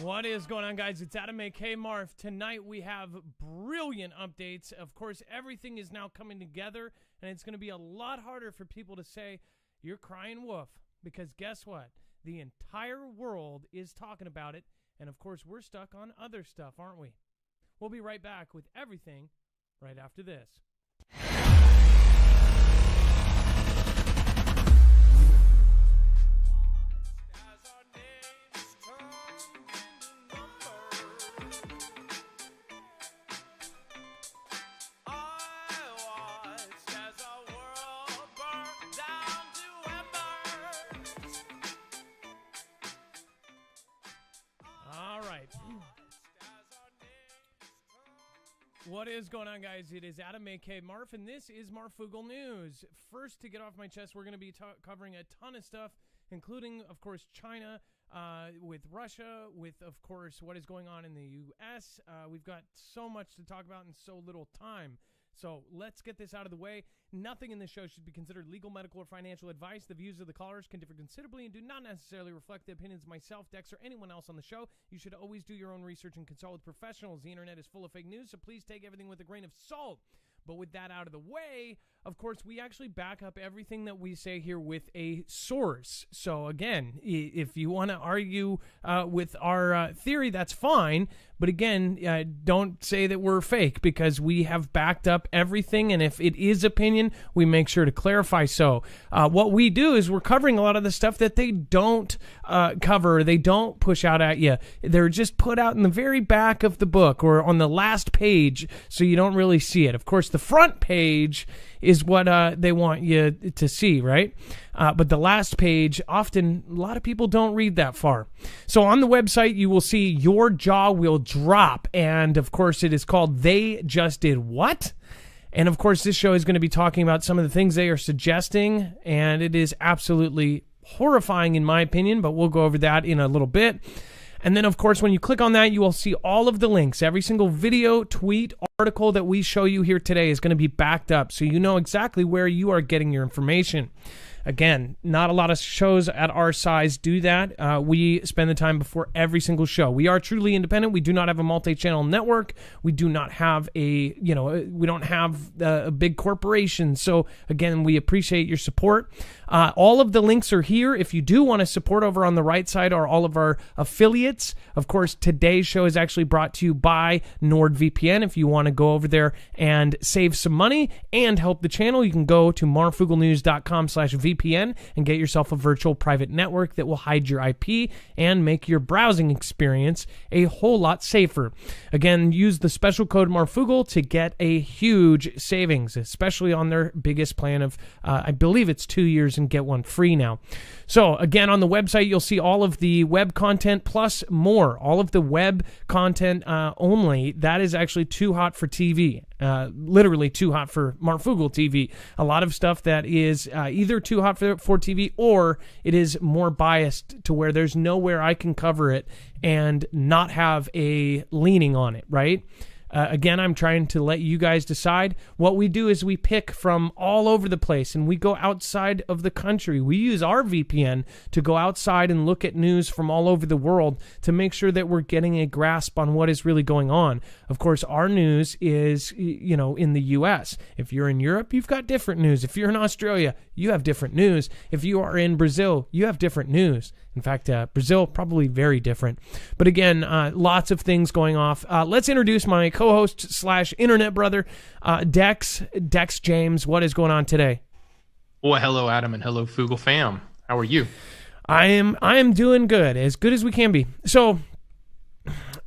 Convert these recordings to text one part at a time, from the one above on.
What is going on, guys? It's Adam A.K. Marf. Tonight we have brilliant updates. Of course, everything is now coming together, and it's going to be a lot harder for people to say, you're crying wolf, because guess what? The entire world is talking about it, and of course, we're stuck on other stuff, aren't we? We'll be right back with everything right after this. What is going on, guys? It is Adam A.K. Marf, and this is Marfugal News. First, to get off my chest, we're going to be covering a ton of stuff, including, of course, China, with Russia, with, of course, what is going on in the U.S. We've got so much to talk about in so little time. So let's get this out of the way. Nothing in this show should be considered legal, medical, or financial advice. The views of the callers can differ considerably and do not necessarily reflect the opinions of myself, Dex, or anyone else on the show. You should always do your own research and consult with professionals. The internet is full of fake news, so please take everything with a grain of salt. But with that out of the way, of course, we actually back up everything that we say here with a source. So again, if you want to argue with our theory, that's fine. But again, don't say that we're fake, because we have backed up everything. And if it is opinion, we make sure to clarify. So what we do is we're covering a lot of the stuff that they don't cover. They don't push out at you. They're just put out in the very back of the book or on the last page, so you don't really see it. Of course, the front page is what they want you to see, right? But the last page, often, a lot of people don't read that far. So on the website, you will see Your Jaw Will Drop. And, of course, it is called They Just Did What? And, of course, this show is going to be talking about some of the things they are suggesting. And it is absolutely horrifying, in my opinion. But we'll go over that in a little bit. And then, of course, when you click on that, you will see all of the links. Every single video, tweet, article that we show you here today is going to be backed up, so you know exactly where you are getting your information. Again, not a lot of shows at our size do that. We spend the time before every single show. We are truly independent. We do not have a multi-channel network. We do not have we don't have a big corporation. So again, we appreciate your support. All of the links are here. If you do want to support, over on the right side are all of our affiliates. Of course, today's show is actually brought to you by NordVPN. If you want to go over there and save some money and help the channel, you can go to marfugalnews.com/VPN and get yourself a virtual private network that will hide your IP and make your browsing experience a whole lot safer. Again, use the special code Marfugal to get a huge savings, especially on their biggest plan of, I believe it's 2 years and get one free now. So again, on the website, you'll see all of the web content plus more. All of the web content only. That is actually too hot for TV. Literally too hot for Marfugal TV. A lot of stuff that is either too hot for TV, or it is more biased to where there's nowhere I can cover it and not have a leaning on it, right? Again, I'm trying to let you guys decide. What we do is we pick from all over the place, and we go outside of the country. We use our VPN to go outside and look at news from all over the world to make sure that we're getting a grasp on what is really going on. Of course, our news is, in the U.S. If you're in Europe, you've got different news. If you're in Australia, you have different news. If you are in Brazil, you have different news. In fact, Brazil, probably very different. But again, lots of things going off. Let's introduce my co-host / internet brother, Dex James. What is going on today? Well, hello, Adam, and hello, Fugal fam. How are you? I am doing good as we can be. So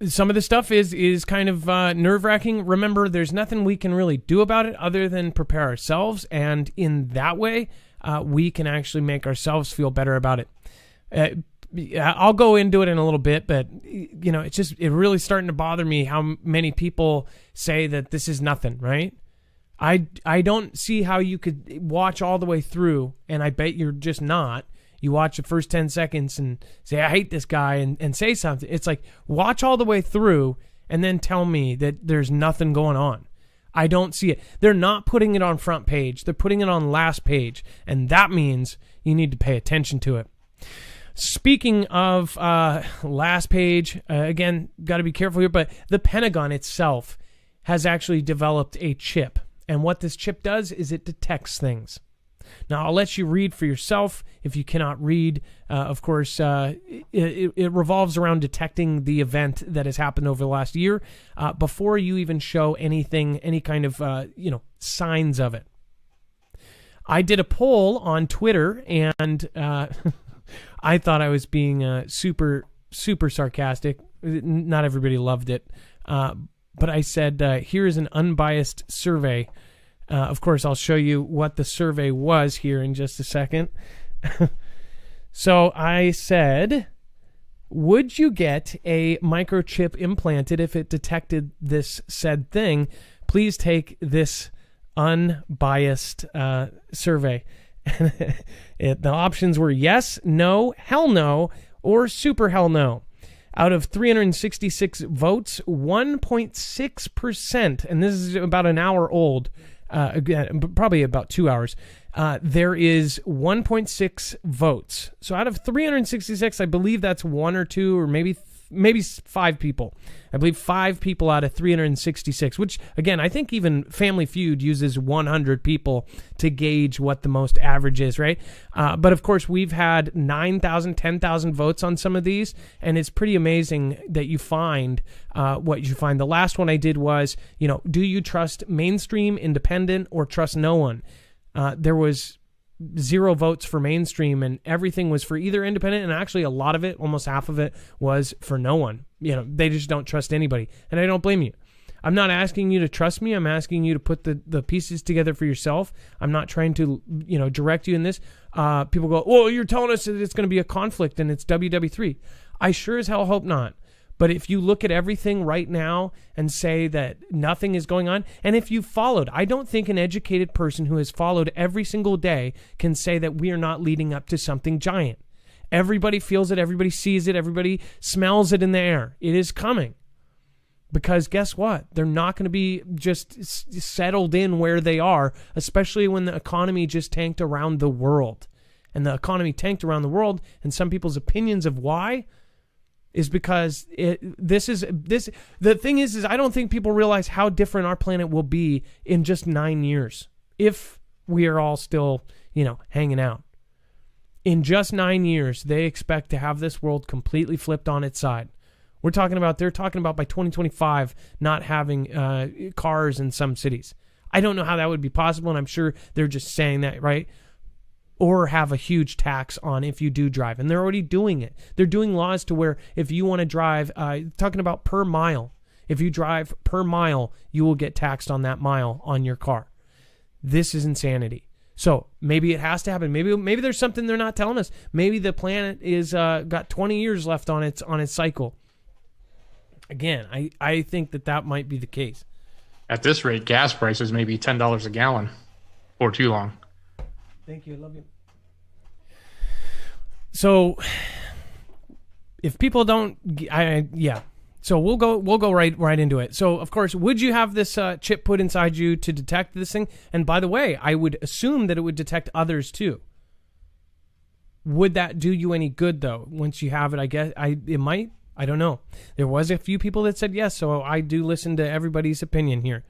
some of the stuff is kind of nerve-wracking. Remember, there's nothing we can really do about it other than prepare ourselves, and in that way, we can actually make ourselves feel better about it. I'll go into it in a little bit, but it's really starting to bother me how many people say that this is nothing, right? I don't see how you could watch all the way through, and I bet you're just not. You watch the first 10 seconds and say, I hate this guy, and say something. It's like, watch all the way through and then tell me that there's nothing going on. I don't see it. They're not putting it on front page. They're putting it on last page, and that means you need to pay attention to it. Speaking of last page, again, got to be careful here, but the Pentagon itself has actually developed a chip. And what this chip does is it detects things. Now, I'll let you read for yourself. If you cannot read, of course, it revolves around detecting the event that has happened over the last year before you even show anything, any kind of, signs of it. I did a poll on Twitter, and I thought I was being super, super sarcastic. Not everybody loved it. But I said, here is an unbiased survey. Of course, I'll show you what the survey was here in just a second. So I said, would you get a microchip implanted if it detected this said thing? Please take this unbiased survey. The options were yes, no, hell no, or super hell no. Out of 366 votes, 1.6%, and this is about an hour old, again, probably about 2 hours, there is 1.6 votes. So out of 366, I believe that's one or two or maybe 5 people. I believe 5 people out of 366, which, again, I think even Family Feud uses 100 people to gauge what the most average is, right? But, of course, we've had 9,000, 10,000 votes on some of these, and it's pretty amazing that you find what you find. The last one I did was, do you trust mainstream, independent, or trust no one? There was 0 votes for mainstream, and everything was for either independent, and actually a lot of it, almost half of it, was for no one. They just don't trust anybody, and I don't blame you. I'm not asking you to trust me. I'm asking you to put the pieces together for yourself. I'm not trying to, direct you in this. People go, well, you're telling us that it's going to be a conflict and it's WW3. I sure as hell hope not. But if you look at everything right now and say that nothing is going on, and if you followed, I don't think an educated person who has followed every single day can say that we are not leading up to something giant. Everybody feels it, everybody sees it, everybody smells it in the air. It is coming. Because guess what? They're not going to be just settled in where they are, especially when the economy just tanked around the world. And the economy tanked around the world, and some people's opinions of why is because the thing is I don't think people realize how different our planet will be in just 9 years if we are all still, hanging out. In just 9 years, they expect to have this world completely flipped on its side. They're talking about by 2025 not having cars in some cities. I don't know how that would be possible, and I'm sure they're just saying that, right? Or have a huge tax on if you do drive. And they're already doing it. They're doing laws to where if you want to drive, talking about per mile, if you drive per mile, you will get taxed on that mile on your car. This is insanity. So maybe it has to happen. Maybe there's something they're not telling us. Maybe the planet is got 20 years left on its cycle. Again, I think that might be the case. At this rate, gas prices may be $10 a gallon or too long. Thank you. I love you. So, if people don't, So we'll go right into it. So, of course, would you have this chip put inside you to detect this thing? And by the way, I would assume that it would detect others too. Would that do you any good though? Once you have it, I guess it might. I don't know. There was a few people that said yes, so I do listen to everybody's opinion here.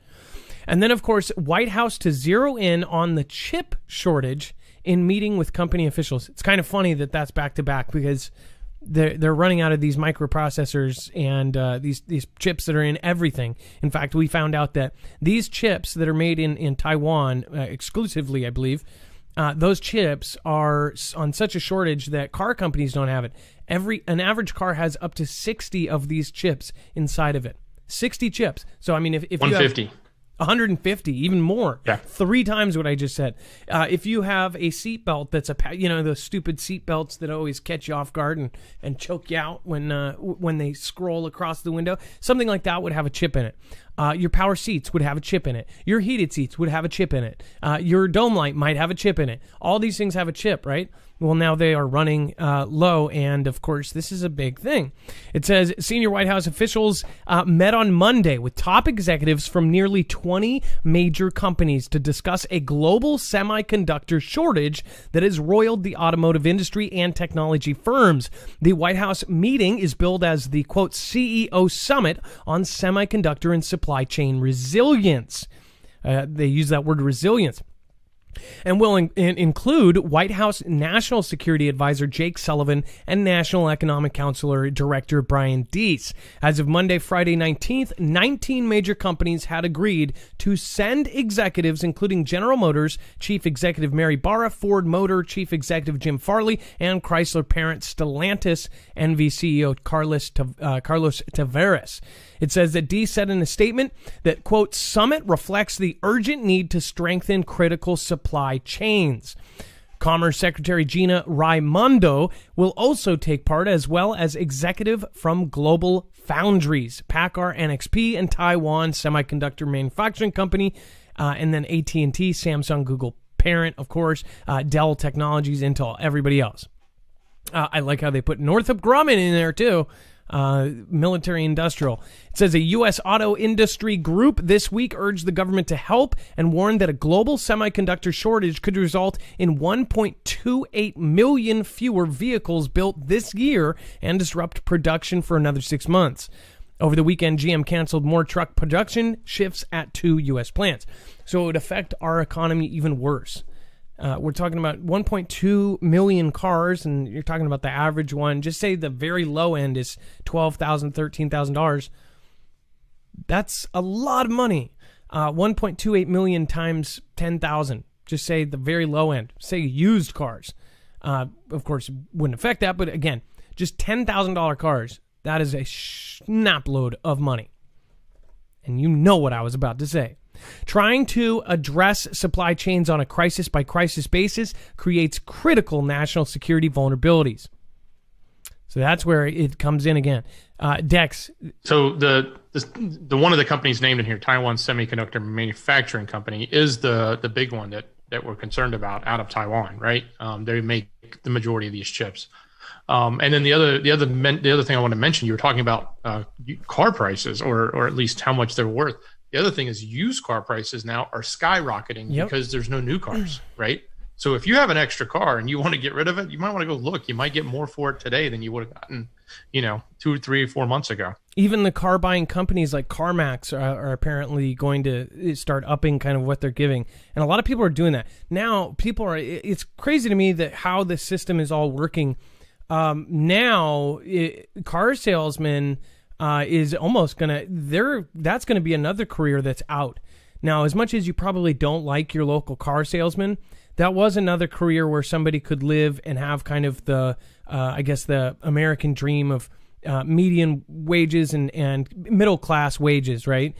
And then, of course, White House to zero in on the chip shortage in meeting with company officials. It's kind of funny that that's back to back because they're running out of these microprocessors and these chips that are in everything. In fact, we found out that these chips that are made in Taiwan exclusively, I believe, those chips are on such a shortage that car companies don't have it. An average car has up to 60 of these chips inside of it. 60 chips. So, I mean, if you have 150. 150, even more. Yeah. 3 times what I just said. If you have a seatbelt that's those stupid seatbelts that always catch you off guard and choke you out when they scroll across the window, something like that would have a chip in it. Your power seats would have a chip in it. Your heated seats would have a chip in it. Your dome light might have a chip in it. All these things have a chip, right? Well, now they are running low, and of course, this is a big thing. It says senior White House officials met on Monday with top executives from nearly 20 major companies to discuss a global semiconductor shortage that has roiled the automotive industry and technology firms. The White House meeting is billed as the, quote, CEO Summit on Semiconductor and Supply Chain Resilience. They use that word resilience. And will include White House National Security Advisor Jake Sullivan and National Economic Counselor Director Brian Deese. As of Monday, Friday 19th, 19 major companies had agreed to send executives, including General Motors Chief Executive Mary Barra, Ford Motor Chief Executive Jim Farley, and Chrysler parent Stellantis NV CEO Carlos Tavares. It says that Deese said in a statement that, quote, summit reflects the urgent need to strengthen critical supply chains. Commerce Secretary Gina Raimondo will also take part, as well as executive from Global Foundries, PACCAR, NXP, and Taiwan Semiconductor Manufacturing Company, and then AT&T, Samsung, Google parent, of course, Dell Technologies, Intel, everybody else. I like how they put Northrop Grumman in there, too. Military industrial. It says a U.S. auto industry group this week urged the government to help and warned that a global semiconductor shortage could result in 1.28 million fewer vehicles built this year and disrupt production for another 6 months. Over the weekend, GM canceled more truck production shifts at 2 U.S. plants. So it would affect our economy even worse. We're talking about 1.2 million cars, and you're talking about the average one. Just say the very low end is $12,000, $13,000. That's a lot of money. 1.28 million times 10,000. Just say the very low end. Say used cars. Of course, it wouldn't affect that, but again, just $10,000 cars. That is a snapload of money. And you know what I was about to say. Trying to address supply chains on a crisis-by-crisis basis creates critical national security vulnerabilities. So that's where it comes in again. Dex. So the one of the companies named in here, Taiwan Semiconductor Manufacturing Company, is the big one that we're concerned about out of Taiwan, right? They make the majority of these chips. And then the other thing I want to mention, you were talking about car prices, or at least how much they're worth. The other thing is used car prices now are skyrocketing because there's no new cars, right? So if you have an extra car and you want to get rid of it, you might want to go look. You might get more for it today than you would have gotten, 2, 3, 4 months ago. Even the car buying companies like CarMax are apparently going to start upping kind of what they're giving. And a lot of people are doing that. Now, it's crazy to me that how the system is all working. Now, car salesmen is almost that's gonna be another career that's out. Now, as much as you probably don't like your local car salesman, that was another career where somebody could live and have kind of the American dream of median wages and middle class wages, right?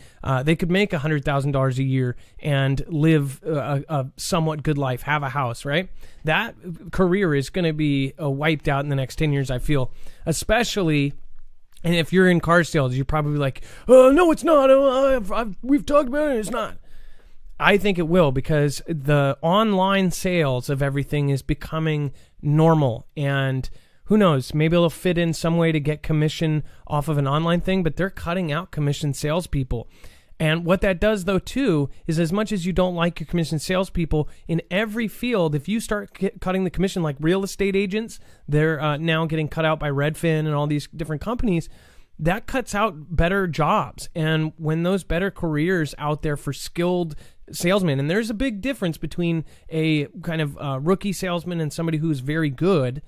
They could make $100,000 a year and live a somewhat good life, have a house, right? That career is going to be wiped out in the next 10 years, I feel, especially. And if you're in car sales, you're probably like, oh, no, it's not. We've talked about it. It's not. I think it will, because the online sales of everything is becoming normal. And who knows, maybe it'll fit in some way to get commission off of an online thing, but they're cutting out commission salespeople. And what that does, though, too, is as much as you don't like your commission salespeople, in every field, if you start cutting the commission, like real estate agents, they're now getting cut out by Redfin and all these different companies, that cuts out better jobs. And when those better careers out there for skilled salesmen, and there's a big difference between a kind of rookie salesman and somebody who's very good.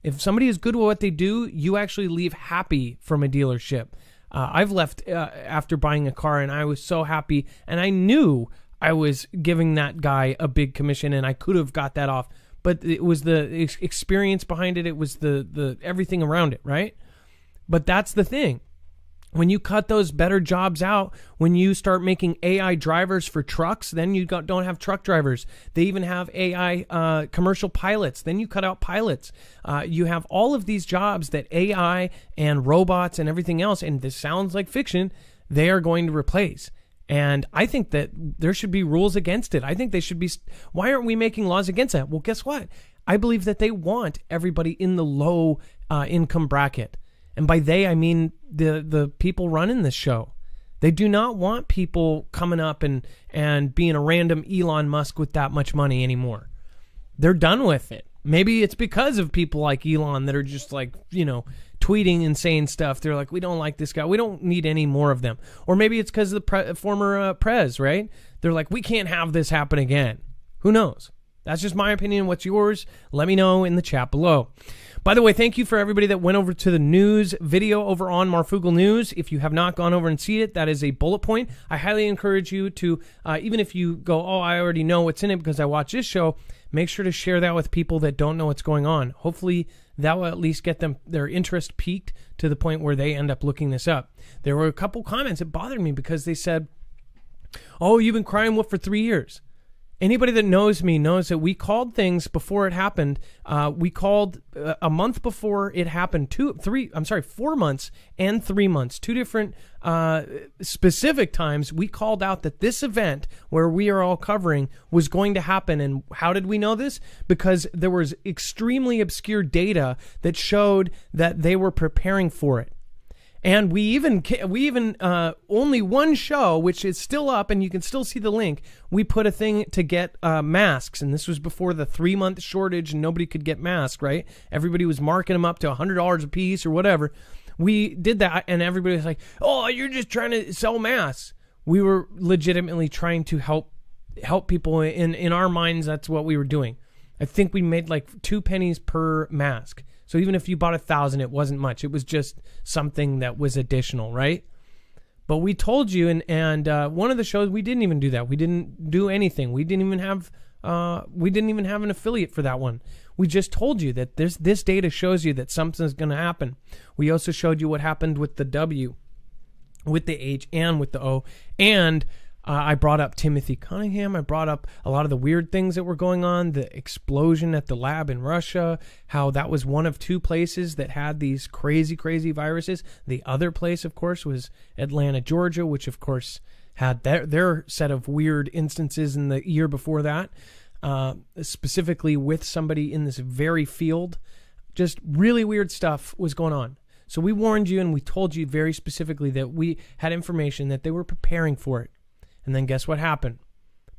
If somebody is good at what they do, you actually leave happy from a dealership. I've left after buying a car, and I was so happy, and I knew I was giving that guy a big commission, and I could have got that off, but it was the experience behind it. It was the everything around it, right? But that's the thing. When you cut those better jobs out, when you start making AI drivers for trucks, then you don't have truck drivers. They even have AI commercial pilots. Then you cut out pilots. You have all of these jobs that AI and robots and everything else, and this sounds like fiction, they are going to replace. And I think that there should be rules against it. I think they should be. Why aren't we making laws against that? Well, guess what? I believe that they want everybody in the low income bracket. And by they, I mean the people running this show. They do not want people coming up and being a random Elon Musk with that much money anymore. They're done with it. Maybe it's because of people like Elon that are just like, tweeting and saying stuff. They're like, we don't like this guy. We don't need any more of them. Or maybe it's because of the former Prez, right? They're like, we can't have this happen again. Who knows? That's just my opinion. What's yours? Let me know in the chat below. By the way, thank you for everybody that went over to the news video over on Marfoogle News. If you have not gone over and seen it, that is a bullet point. I highly encourage you to, even if you go, oh, I already know what's in it because I watch this show, make sure to share that with people that don't know what's going on. Hopefully, that will at least get them their interest piqued to the point where they end up looking this up. There were a couple comments that bothered me because they said, oh, you've been crying wolf for 3 years. Anybody that knows me knows that we called things before it happened. We called a month before it happened, 4 months and 3 months, two different specific times. We called out that this event where we are all covering was going to happen. And how did we know this? Because there was extremely obscure data that showed that they were preparing for it. And we even only one show, which is still up, and you can still see the link. We put a thing to get masks, and this was before the 3-month shortage, and nobody could get masks. Right? Everybody was marking them up to $100 a piece or whatever. We did that, and everybody was like, "Oh, you're just trying to sell masks." We were legitimately trying to help people. In our minds, that's what we were doing. I think we made like 2 pennies per mask. So even if you bought 1,000, it wasn't much. It was just something that was additional, right? But we told you, and one of the shows we didn't even do that. We didn't do anything. We didn't even have an affiliate for that one. We just told you that this data shows you that something's going to happen. We also showed you what happened with the W, with the H, and with the O, and I brought up Timothy Cunningham. I brought up a lot of the weird things that were going on, the explosion at the lab in Russia, how that was one of 2 places that had these crazy, crazy viruses. The other place, of course, was Atlanta, Georgia, which, of course, had their set of weird instances in the year before that, specifically with somebody in this very field. Just really weird stuff was going on. So we warned you and we told you very specifically that we had information that they were preparing for it. And then guess what happened?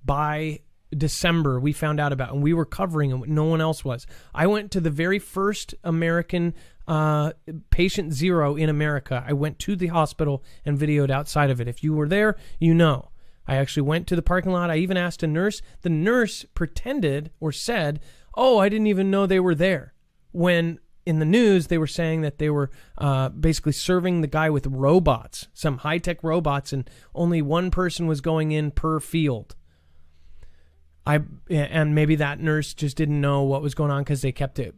By December, we found out about it, and we were covering it. No one else was. I went to the very first American patient zero in America. I went to the hospital and videoed outside of it. If you were there, you know. I actually went to the parking lot. I even asked a nurse. The nurse pretended or said, oh, I didn't even know they were there. When in the news, they were saying that they were basically serving the guy with robots, some high-tech robots, and only one person was going in per field. And maybe that nurse just didn't know what was going on because they kept it,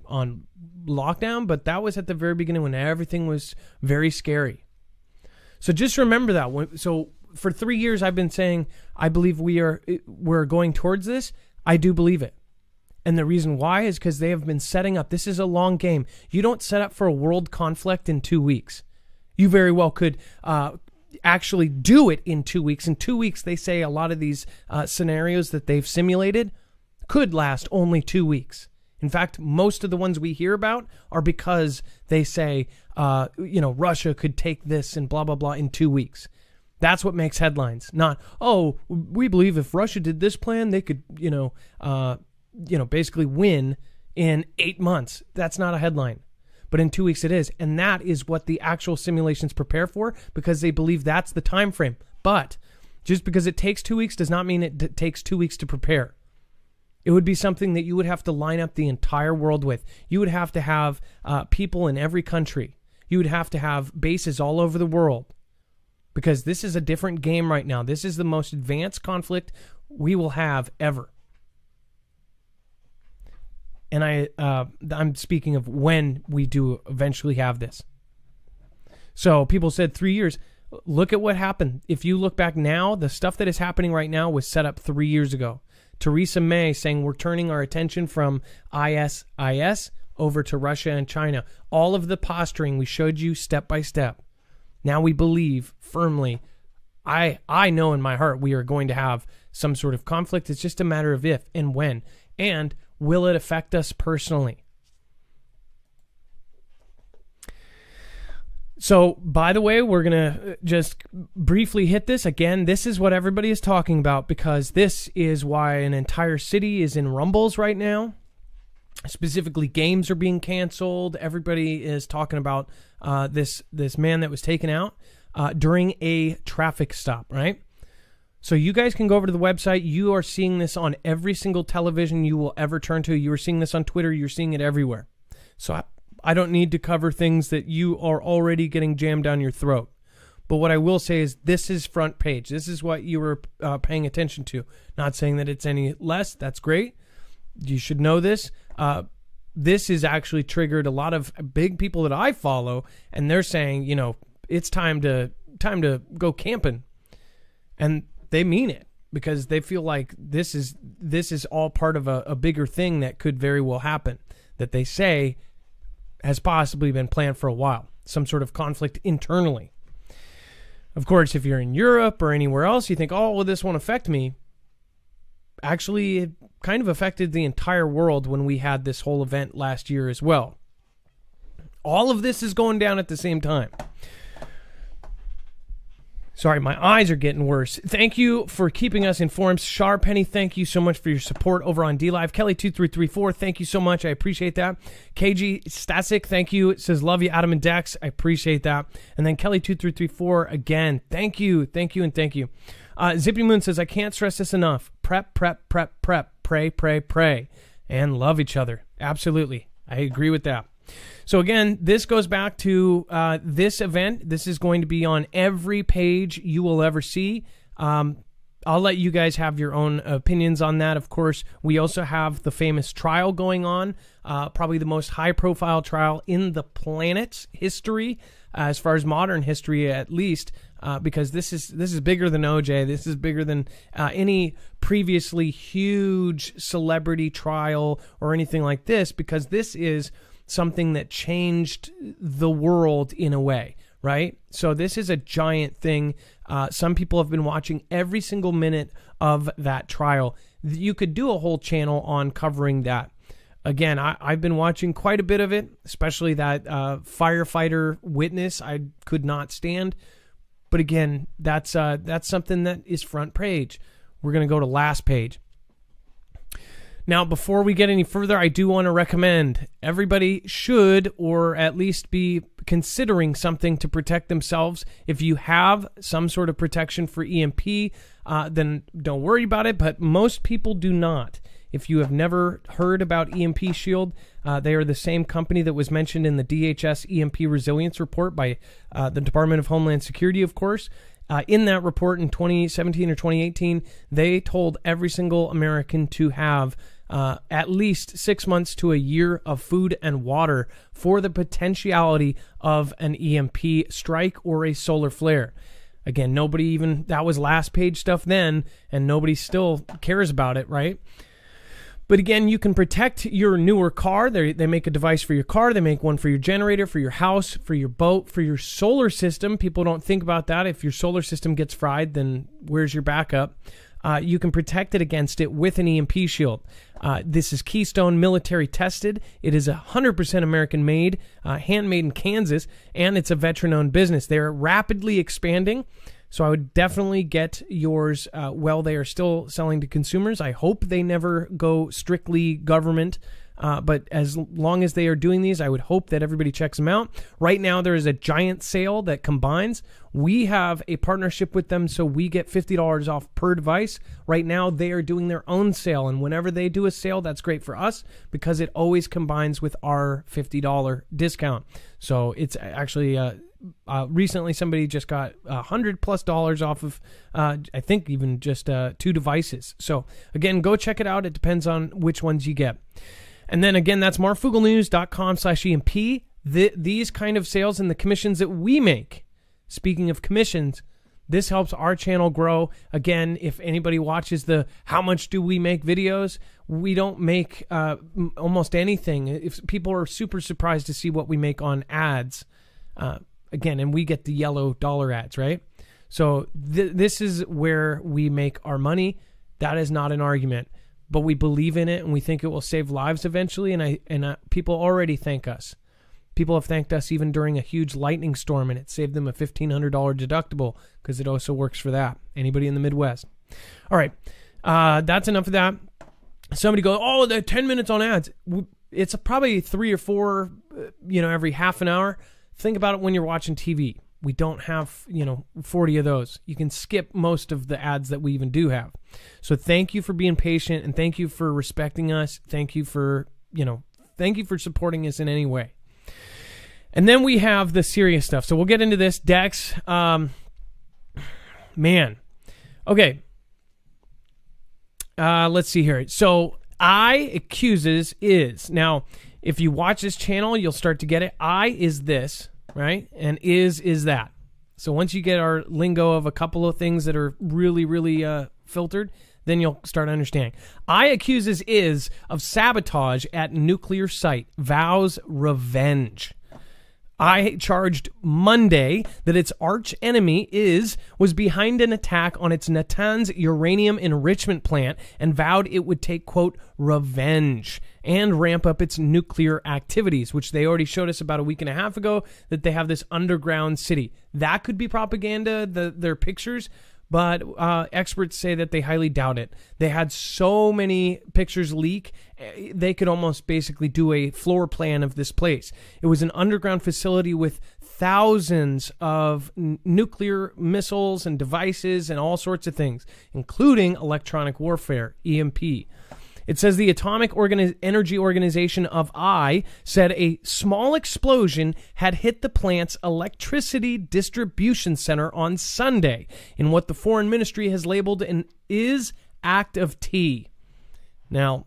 on lockdown. But that was at the very beginning when everything was very scary. So just remember that. So for 3 years, I've been saying I believe we're going towards this. I do believe it. And the reason why is because they have been setting up. This is a long game. You don't set up for a world conflict in 2 weeks. You very well could actually do it in 2 weeks. In 2 weeks, they say a lot of these scenarios that they've simulated could last only 2 weeks. In fact, most of the ones we hear about are because they say, Russia could take this and blah, blah, blah in 2 weeks. That's what makes headlines. Not, oh, we believe if Russia did this plan, they could, basically win in 8 months. That's not a headline. But in 2 weeks it is. And that is what the actual simulations prepare for because they believe that's the time frame. But just because it takes 2 weeks does not mean it takes 2 weeks to prepare. It would be something that you would have to line up the entire world with. You would have to have people in every country. You would have to have bases all over the world. Because this is a different game right now. This is the most advanced conflict we will have ever. And I'm speaking of when we do eventually have this. So people said 3 years. Look at what happened. If you look back now, the stuff that is happening right now was set up 3 years ago. Theresa May saying we're turning our attention from ISIS over to Russia and China. All of the posturing we showed you step by step. Now we believe firmly. I know in my heart we are going to have some sort of conflict. It's just a matter of if and when. And will it affect us personally? So, by the way, we're going to just briefly hit this. Again, this is what everybody is talking about because this is why an entire city is in rumbles right now. Specifically, games are being canceled. Everybody is talking about this man that was taken out during a traffic stop, right? So you guys can go over to the website. You are seeing this on every single television you will ever turn to. You are seeing this on Twitter. You're seeing it everywhere. So I don't need to cover things that you are already getting jammed down your throat. But what I will say is this is front page. This is what you were paying attention to. Not saying that it's any less. That's great. You should know this. This has actually triggered a lot of big people that I follow, and they're saying, you know, it's time to go camping. And they mean it because they feel like this is all part of a bigger thing that could very well happen, that they say has possibly been planned for a while, some sort of conflict internally. Of course, if you're in Europe or anywhere else, you think, oh, well, this won't affect me. Actually, it kind of affected the entire world when we had this whole event last year as well. All of this is going down at the same time. Sorry, my eyes are getting worse. Thank you for keeping us informed. Sharpenny, thank you so much for your support over on DLive. Kelly2334, thank you so much. I appreciate that. KG Stasic, thank you. It says, love you, Adam and Dex. I appreciate that. And then Kelly2334, again, thank you, and thank you. Zippy Moon says, I can't stress this enough. Prep, pray, and love each other. Absolutely. I agree with that. So again, this goes back to this event. This is going to be on every page you will ever see. I'll let you guys have your own opinions on that. Of course, we also have the famous trial going on, probably the most high-profile trial in the planet's history, as far as modern history at least, because this is bigger than OJ. This is bigger than any previously huge celebrity trial or anything like this, because this is something that changed the world in a way, right? So this is a giant thing. Some people have been watching every single minute of that trial. You could do a whole channel on covering that. Again, I've been watching quite a bit of it, especially that firefighter witness I could not stand. But again, that's something that is front page. We're going to go to last page. Now, before we get any further, I do want to recommend everybody should, or at least be considering something to protect themselves. If you have some sort of protection for EMP, then don't worry about it, but most people do not. If you have never heard about EMP Shield, they are the same company that was mentioned in the DHS EMP Resilience Report by the Department of Homeland Security, of course. In that report in 2017 or 2018, they told every single American to have at least 6 months to a year of food and water for the potentiality of an EMP strike or a solar flare. Again, that was last page stuff then, and nobody still cares about it, right? But again, you can protect your newer car. They make a device for your car. They make one for your generator, for your house, for your boat, for your solar system. People don't think about that. If your solar system gets fried, then where's your backup? You can protect it against it with an EMP shield. This is Keystone military tested. It is 100% American made, handmade in Kansas, and it's a veteran-owned business. They're rapidly expanding. So I would definitely get yours while they are still selling to consumers. I hope they never go strictly government, but as long as they are doing these, I would hope that everybody checks them out. Right now, there is a giant sale that combines. We have a partnership with them, so we get $50 off per device. Right now, they are doing their own sale, and whenever they do a sale, that's great for us because it always combines with our $50 discount. So it's actually... recently somebody just got $100+ off of I think even just 2 devices. So again, go check it out. It depends on which ones you get. And then again, that's marfugelnews.com/EMP. These kind of sales and the commissions that we make. Speaking of commissions, this helps our channel grow. Again, if anybody watches the how much do we make videos, we don't make almost anything. If people are super surprised to see what we make on ads, again, and we get the yellow dollar ads, right? So this is where we make our money. That is not an argument, but we believe in it and we think it will save lives eventually. And people already thank us. People have thanked us even during a huge lightning storm, and it saved them a $1,500 deductible because it also works for that. Anybody in the Midwest? All right, that's enough of that. Somebody goes, oh, they're 10 minutes on ads. It's probably 3 or 4, every half an hour. Think about it when you're watching TV. We don't have, 40 of those. You can skip most of the ads that we even do have. So thank you for being patient, and thank you for respecting us. Thank you for supporting us in any way. And then we have the serious stuff. So we'll get into this. Dex, man. Okay. Let's see here. So I accuses is. Now, if you watch this channel, you'll start to get it. I is this, right? And is that. So once you get our lingo of a couple of things that are really, really filtered, then you'll start understanding. I accuses is of sabotage at nuclear site. Vows revenge. I charged Monday that its arch enemy was behind an attack on its Natanz uranium enrichment plant and vowed it would take, quote, revenge and ramp up its nuclear activities, which they already showed us about a week and a half ago, that they have this underground city. That could be propaganda, their pictures, but experts say that they highly doubt it. They had so many pictures leak, they could almost basically do a floor plan of this place. It was an underground facility with thousands of nuclear missiles and devices and all sorts of things, including electronic warfare, EMP. It says the Atomic Energy Organization of I said a small explosion had hit the plant's electricity distribution center on Sunday in what the Foreign Ministry has labeled an act of T. Now,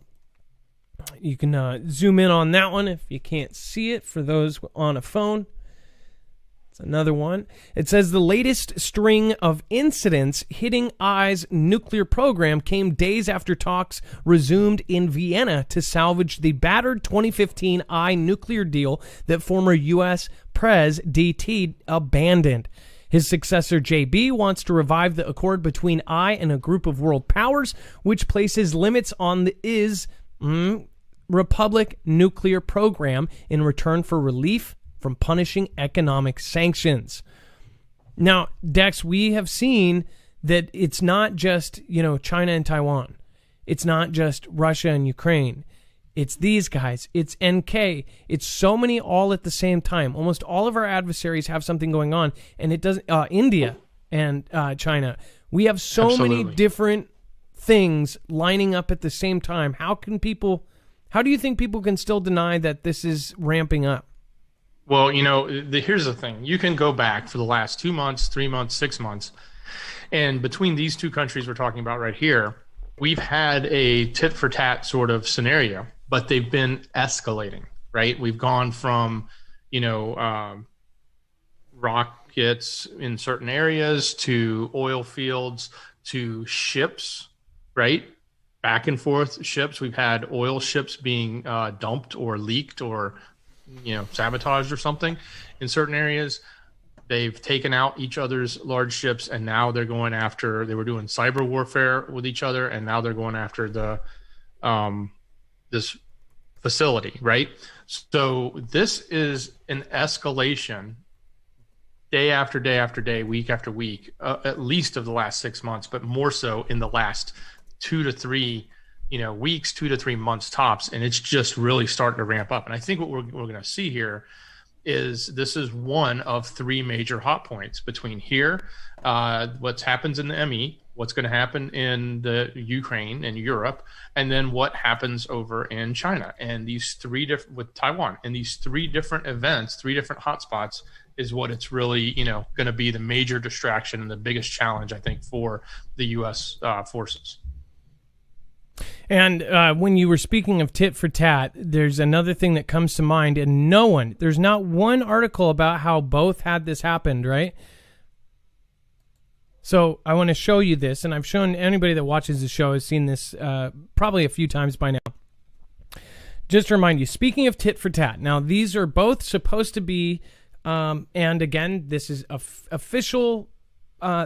you can zoom in on that one if you can't see it for those on a phone. Another one. It says the latest string of incidents hitting I's nuclear program came days after talks resumed in Vienna to salvage the battered 2015 I nuclear deal that former U.S. Pres DT abandoned. His successor, JB, wants to revive the accord between I and a group of world powers, which places limits on the Republic nuclear program in return for relief from punishing economic sanctions. Now, Dex, we have seen that it's not just, China and Taiwan. It's not just Russia and Ukraine. It's these guys. It's NK. It's so many all at the same time. Almost all of our adversaries have something going on, and it doesn't. India and China. We have so Absolutely. many different things lining up at the same time. How do you think people can still deny that this is ramping up? Well, here's the thing. You can go back for the last 2 months, 3 months, 6 months, and between these two countries we're talking about right here, we've had a tit-for-tat sort of scenario, but they've been escalating, right? We've gone from, rockets in certain areas to oil fields to ships, right? Back and forth ships. We've had oil ships being dumped or leaked or sabotaged or something in certain areas. They've taken out each other's large ships, and now they're going after. They were doing cyber warfare with each other, and now they're going after the this facility, right? So this is an escalation, day after day after day, week after week, at least of the last 6 months, but more so in the last 2 to 3 weeks, 2 to 3 months tops, and it's just really starting to ramp up. And I think what we're going to see here is this is one of 3 major hot points between here, what happens in the ME, what's going to happen in the Ukraine and Europe, and then what happens over in China. And these 3 different with Taiwan, and these 3 different events, 3 different hotspots is what it's really, going to be the major distraction and the biggest challenge, I think, for the U.S. Forces. And when you were speaking of tit for tat, there's another thing that comes to mind, and there's not one article about how both had this happened, right? So I want to show you this, and I've shown anybody that watches the show has seen this probably a few times by now. Just to remind you, speaking of tit for tat, now these are both supposed to be And again, this is official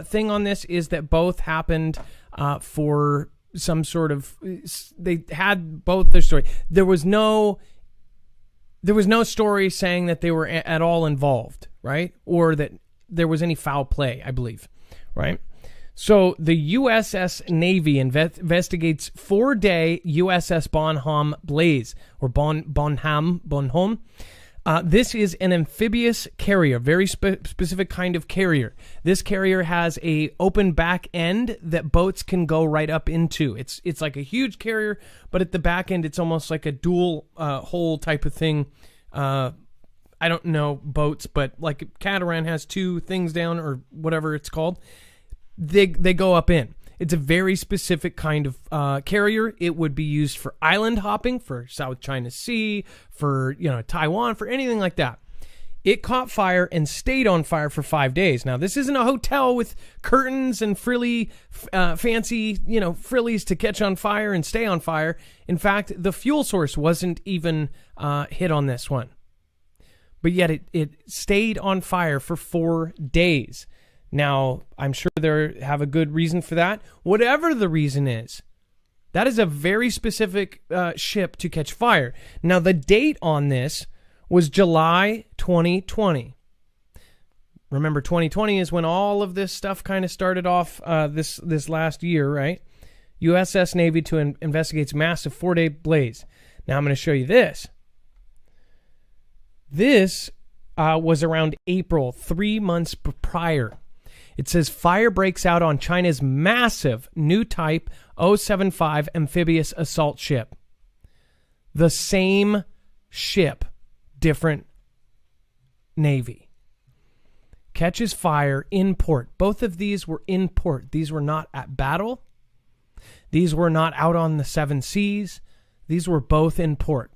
thing on this is that both happened for some sort of, they had both their story. There was no story saying that they were at all involved, right? Or that there was any foul play, I believe, right? So the USS Navy investigates 4-day USS Bonhomme blaze, or Bonhomme. This is an amphibious carrier, very specific kind of carrier. This carrier has a open back end that boats can go right up into. It's like a huge carrier, but at the back end, it's almost like a dual hull type of thing. I don't know boats, but like a catamaran has two things down or whatever it's called. They go up in. It's a very specific kind of carrier. It would be used for island hopping, for South China Sea, for Taiwan, for anything like that. It caught fire and stayed on fire for 5 days. Now, this isn't a hotel with curtains and fancy, frillies to catch on fire and stay on fire. In fact, the fuel source wasn't even hit on this one. But yet it stayed on fire for 4 days. Now, I'm sure they have a good reason for that. Whatever the reason is, that is a very specific ship to catch fire. Now, the date on this was July 2020. Remember, 2020 is when all of this stuff kind of started off this last year, right? USS Navy to investigates massive 4-day blaze. Now, I'm going to show you this. This was around April, 3 months prior. It says fire breaks out on China's massive new type 075 amphibious assault ship. The same ship, different Navy. Catches fire in port. Both of these were in port. These were not at battle. These were not out on the 7 seas. These were both in port.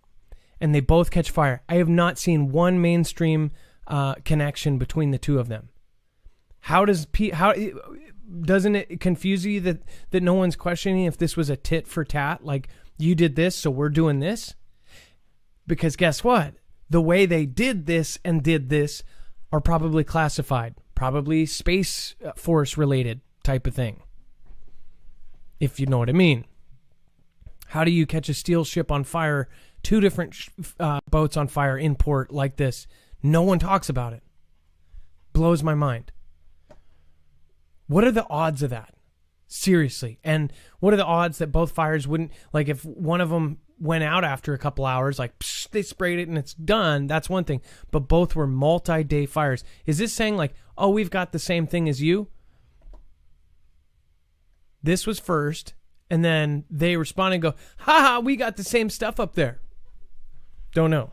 And they both catch fire. I have not seen one mainstream connection between the two of them. How doesn't it confuse you that no one's questioning if this was a tit for tat? Like, you did this, so we're doing this? Because guess what? The way they did this and did this are probably classified, probably Space Force related type of thing. If you know what I mean. How do you catch a steel ship on fire, 2 different boats on fire in port like this? No one talks about it. Blows my mind. What are the odds of that? Seriously. And what are the odds that both fires wouldn't, like if one of them went out after a couple hours, like they sprayed it and it's done, that's one thing. But both were multi-day fires. Is this saying like, oh, we've got the same thing as you? This was first, and then they respond and go, haha, we got the same stuff up there. Don't know.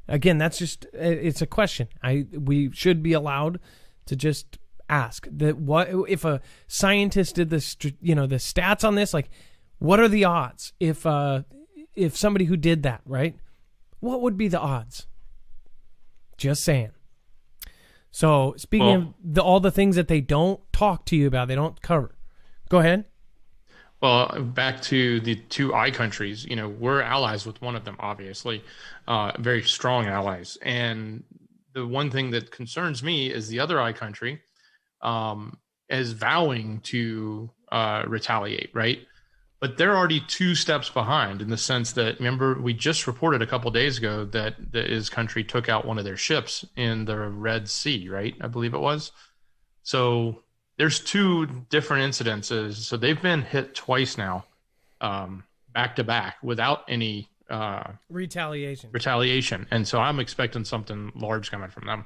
Again, that's just, it's a question. We should be allowed to just ask that. What if a scientist did this, the stats on this, like what are the odds if somebody who did that, right? What would be the odds? Just saying. So speaking of all the things that they don't talk to you about, they don't cover. Go ahead. Well, back to the 2 I countries, we're allies with one of them, obviously, very strong allies. And the one thing that concerns me is the other I country is vowing to retaliate, right? But they're already 2 steps behind in the sense that, remember, we just reported a couple of days ago that his country took out one of their ships in the Red Sea, right? I believe it was. So there's 2 different incidences. So they've been hit twice now, back to back, without any retaliation. And so I'm expecting something large coming from them.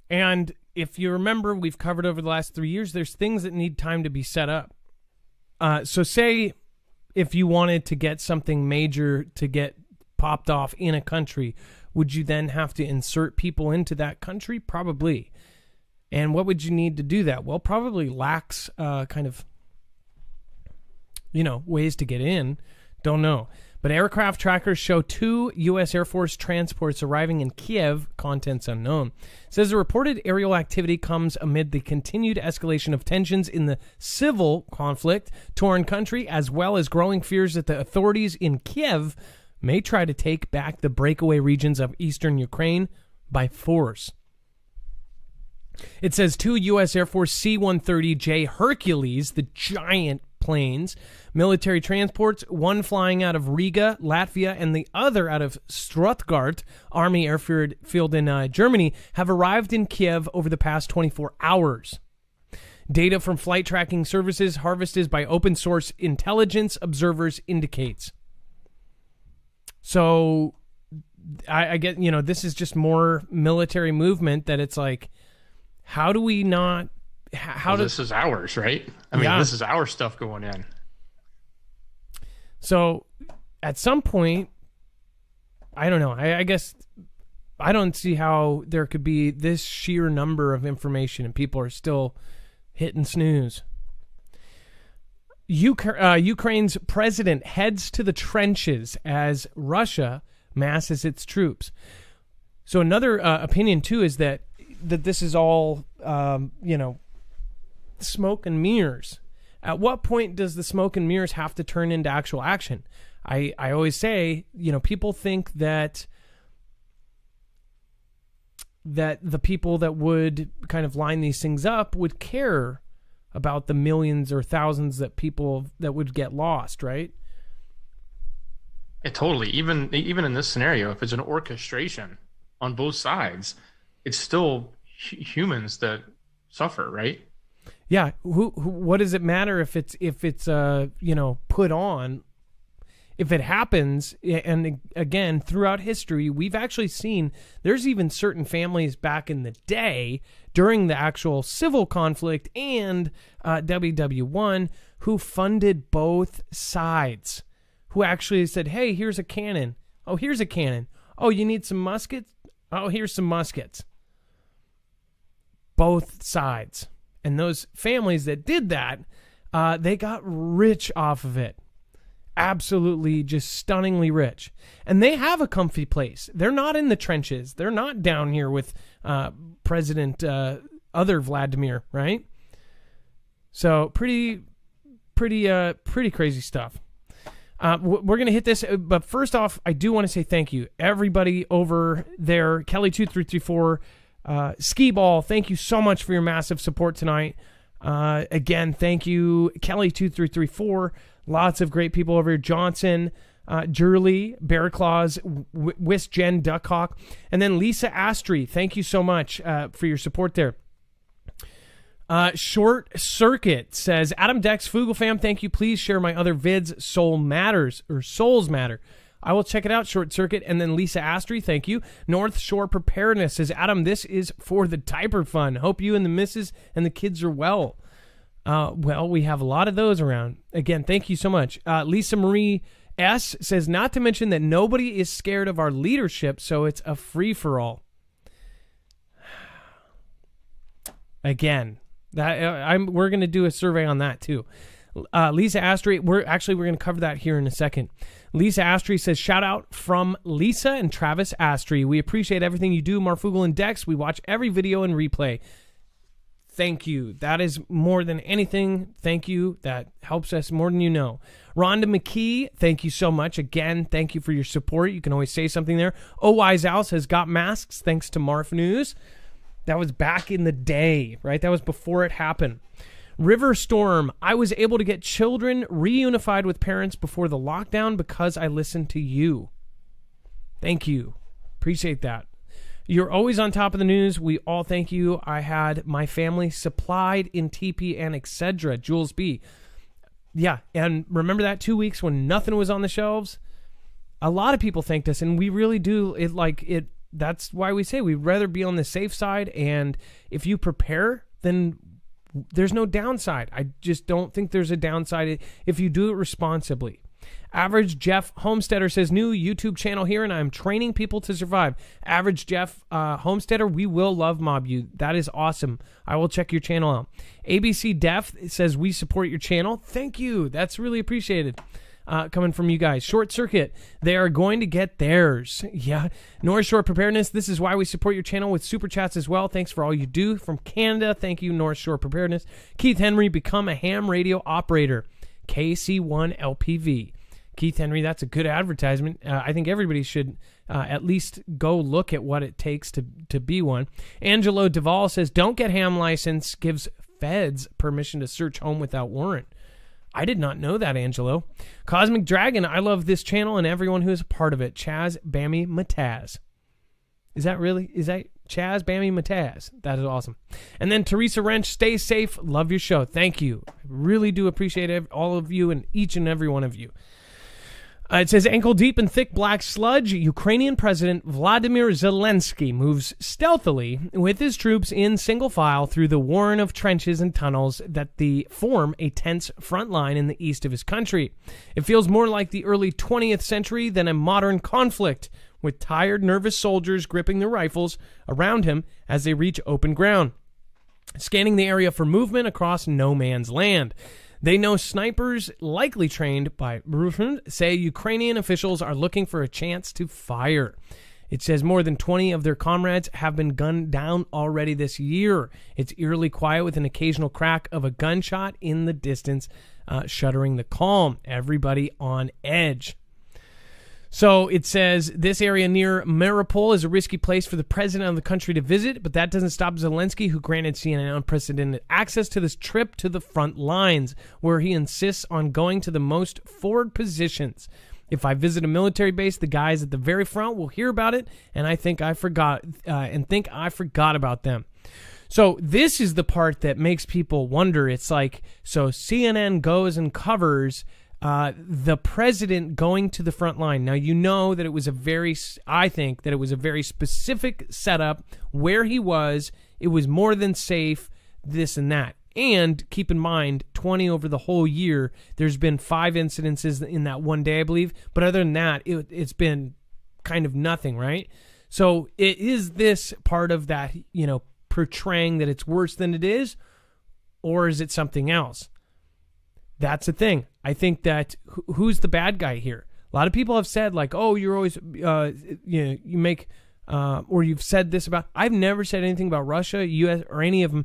And if you remember, we've covered over the last 3 years, there's things that need time to be set up. So say if you wanted to get something major to get popped off in a country, would you then have to insert people into that country? Probably. And what would you need to do that? Well, probably lax ways to get in. Don't know. But aircraft trackers show 2 U.S. Air Force transports arriving in Kiev, contents unknown. It says the reported aerial activity comes amid the continued escalation of tensions in the civil conflict-torn country, as well as growing fears that the authorities in Kiev may try to take back the breakaway regions of eastern Ukraine by force. It says 2 U.S. Air Force C-130J Hercules, the giant planes, military transports, one flying out of Riga, Latvia, and the other out of Stuttgart Army Airfield in Germany, have arrived in Kiev over the past 24 hours. Data from flight tracking services harvested by open source intelligence observers indicates. So I get, this is just more military movement that it's like, how do we not... This is ours, right? I mean, This is our stuff going in. So at some point, I don't know. I guess I don't see how there could be this sheer number of information and people are still hitting snooze. Ukraine's president heads to the trenches as Russia masses its troops. So another opinion, too, is that this is all, smoke and mirrors. At what point does the smoke and mirrors have to turn into actual action? I always say, people think that the people that would kind of line these things up would care about the millions or thousands that people that would get lost, right? Yeah, totally. Even in this scenario, if it's an orchestration on both sides, it's still humans that suffer, right? Yeah. What does it matter if it's put on? If it happens, and again, throughout history, we've actually seen there's even certain families back in the day during the actual civil conflict and WW1 who funded both sides, who actually said, hey, here's a cannon. Oh, here's a cannon. Oh, you need some muskets? Oh, here's some muskets. Both sides. And those families that did that, they got rich off of it. Absolutely just stunningly rich. And they have a comfy place. They're not in the trenches. They're not down here with President other Vladimir, right? So pretty crazy stuff. We're going to hit this, but first off, I do want to say thank you. Everybody over there, Kelly2334, Ski Ball, thank you so much for your massive support tonight. Again, thank you, Kelly2334. Lots of great people over here. Johnson, Jurley, Bear Claws, Wisgen, Duckhawk, and then Lisa Astry. Thank you so much for your support there. Short Circuit says, Adam Dex, Fugel fam, thank you. Please share my other vids, Soul Matters, or Souls Matter. I will check it out, Short Circuit. And then Lisa Astry, thank you. North Shore Preparedness says, Adam, this is for the diaper fund. Hope you and the missus and the kids are well. Well, we have a lot of those around. Again, thank you so much. Lisa Marie S. says, not to mention that nobody is scared of our leadership, so it's a free-for-all. Again, we're going to do a survey on that, too. Lisa Astry, we're going to cover that here in a second. Lisa Astry says, shout out from Lisa and Travis Astry. We appreciate everything you do, Marfugel and Dex. We watch every video and replay. Thank you. That is more than anything. Thank you. That helps us more than you know. Rhonda McKee, thank you so much. Again, thank you for your support. You can always say something there. OY's Alice has got masks thanks to Marf News. That was back in the day, right? That was before it happened. River Storm, I was able to get children reunified with parents before the lockdown because I listened to you. Thank you. Appreciate that. You're always on top of the news. We all thank you. I had my family supplied in TP and etc. Jules B. Yeah, and remember that 2 weeks when nothing was on the shelves? A lot of people thanked us, and we really do. That's why we say we'd rather be on the safe side, and if you prepare, then there's no downside. I just don't think there's a downside if you do it responsibly. Average Jeff Homesteader says, new YouTube channel here, and I'm training people to survive. Average Jeff Homesteader, we will love mob you. That is awesome. I will check your channel out. ABC Def says, we support your channel. Thank you. That's really appreciated. Coming from you guys. Short Circuit, they are going to get theirs. Yeah. North Shore Preparedness, this is why we support your channel with super chats as well. Thanks for all you do. From Canada, thank you, North Shore Preparedness. Keith Henry, become a ham radio operator. KC1 LPV. Keith Henry, that's a good advertisement. I think everybody should at least go look at what it takes to be one. Angelo Duvall says, don't get ham license, gives feds permission to search home without warrant. I did not know that, Angelo. Cosmic Dragon, I love this channel and everyone who is a part of it. Chaz Bammy Mataz. Is that Chaz Bammy Mataz? That is awesome. And then Teresa Wrench, stay safe. Love your show. Thank you. I really do appreciate all of you and each and every one of you. It says, ankle deep in thick black sludge, Ukrainian President Vladimir Zelensky moves stealthily with his troops in single file through the warren of trenches and tunnels that form a tense front line in the east of his country. It feels more like the early 20th century than a modern conflict, with tired, nervous soldiers gripping their rifles around him as they reach open ground, scanning the area for movement across no man's land. They know snipers, likely trained by Ruslan, say Ukrainian officials are looking for a chance to fire. It says more than 20 of their comrades have been gunned down already this year. It's eerily quiet with an occasional crack of a gunshot in the distance, shuddering the calm. Everybody on edge. So it says this area near Mariupol is a risky place for the president of the country to visit, but that doesn't stop Zelensky, who granted CNN unprecedented access to this trip to the front lines, where he insists on going to the most forward positions. If I visit a military base, the guys at the very front will hear about it, and think I forgot about them. So this is the part that makes people wonder. It's like, so CNN goes and covers the president going to the front line. Now, you know that I think that it was a very specific setup where he was. It was more than safe, this and that. And keep in mind, 20 over the whole year, there's been 5 incidences in that one day, I believe. But other than that, it's been kind of nothing, right? So it is this part of that, portraying that it's worse than it is, or is it something else? That's the thing. I think that who's the bad guy here? A lot of people have said, like, oh, you're always, you make, or you've said this about, I've never said anything about Russia, U.S., or any of them.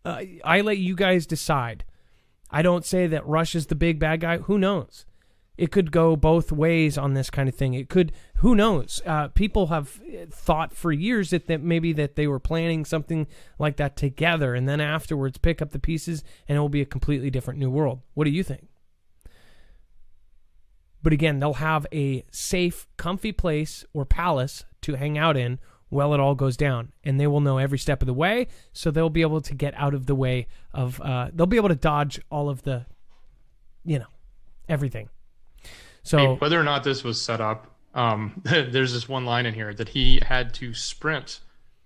I let you guys decide. I don't say that Russia's the big bad guy. Who knows? It could go both ways on this kind of thing. It could, who knows? People have thought for years that maybe that they were planning something like that together, and then afterwards pick up the pieces and it will be a completely different new world. What do you think? But again, they'll have a safe, comfy place or palace to hang out in while it all goes down, and they will know every step of the way, so they'll be able to get out of the way of, they'll be able to dodge all of the, everything. So whether or not this was set up, there's this one line in here that he had to sprint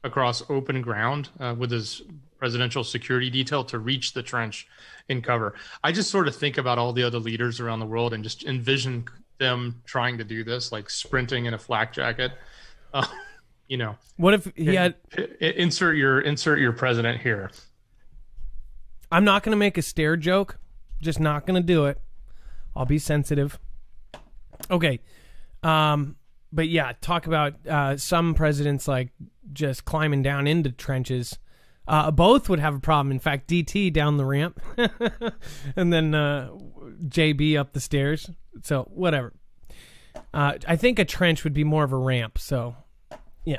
across open ground with his presidential security detail to reach the trench in cover. I just sort of think about all the other leaders around the world and just envision them trying to do this, like sprinting in a flak jacket. What if he had insert your president here? I'm not going to make a stare joke. Just not going to do it. I'll be sensitive. Okay. But yeah, talk about some presidents like just climbing down into trenches. Both would have a problem. In fact, DT down the ramp and then JB up the stairs. So whatever. I think a trench would be more of a ramp. So yeah.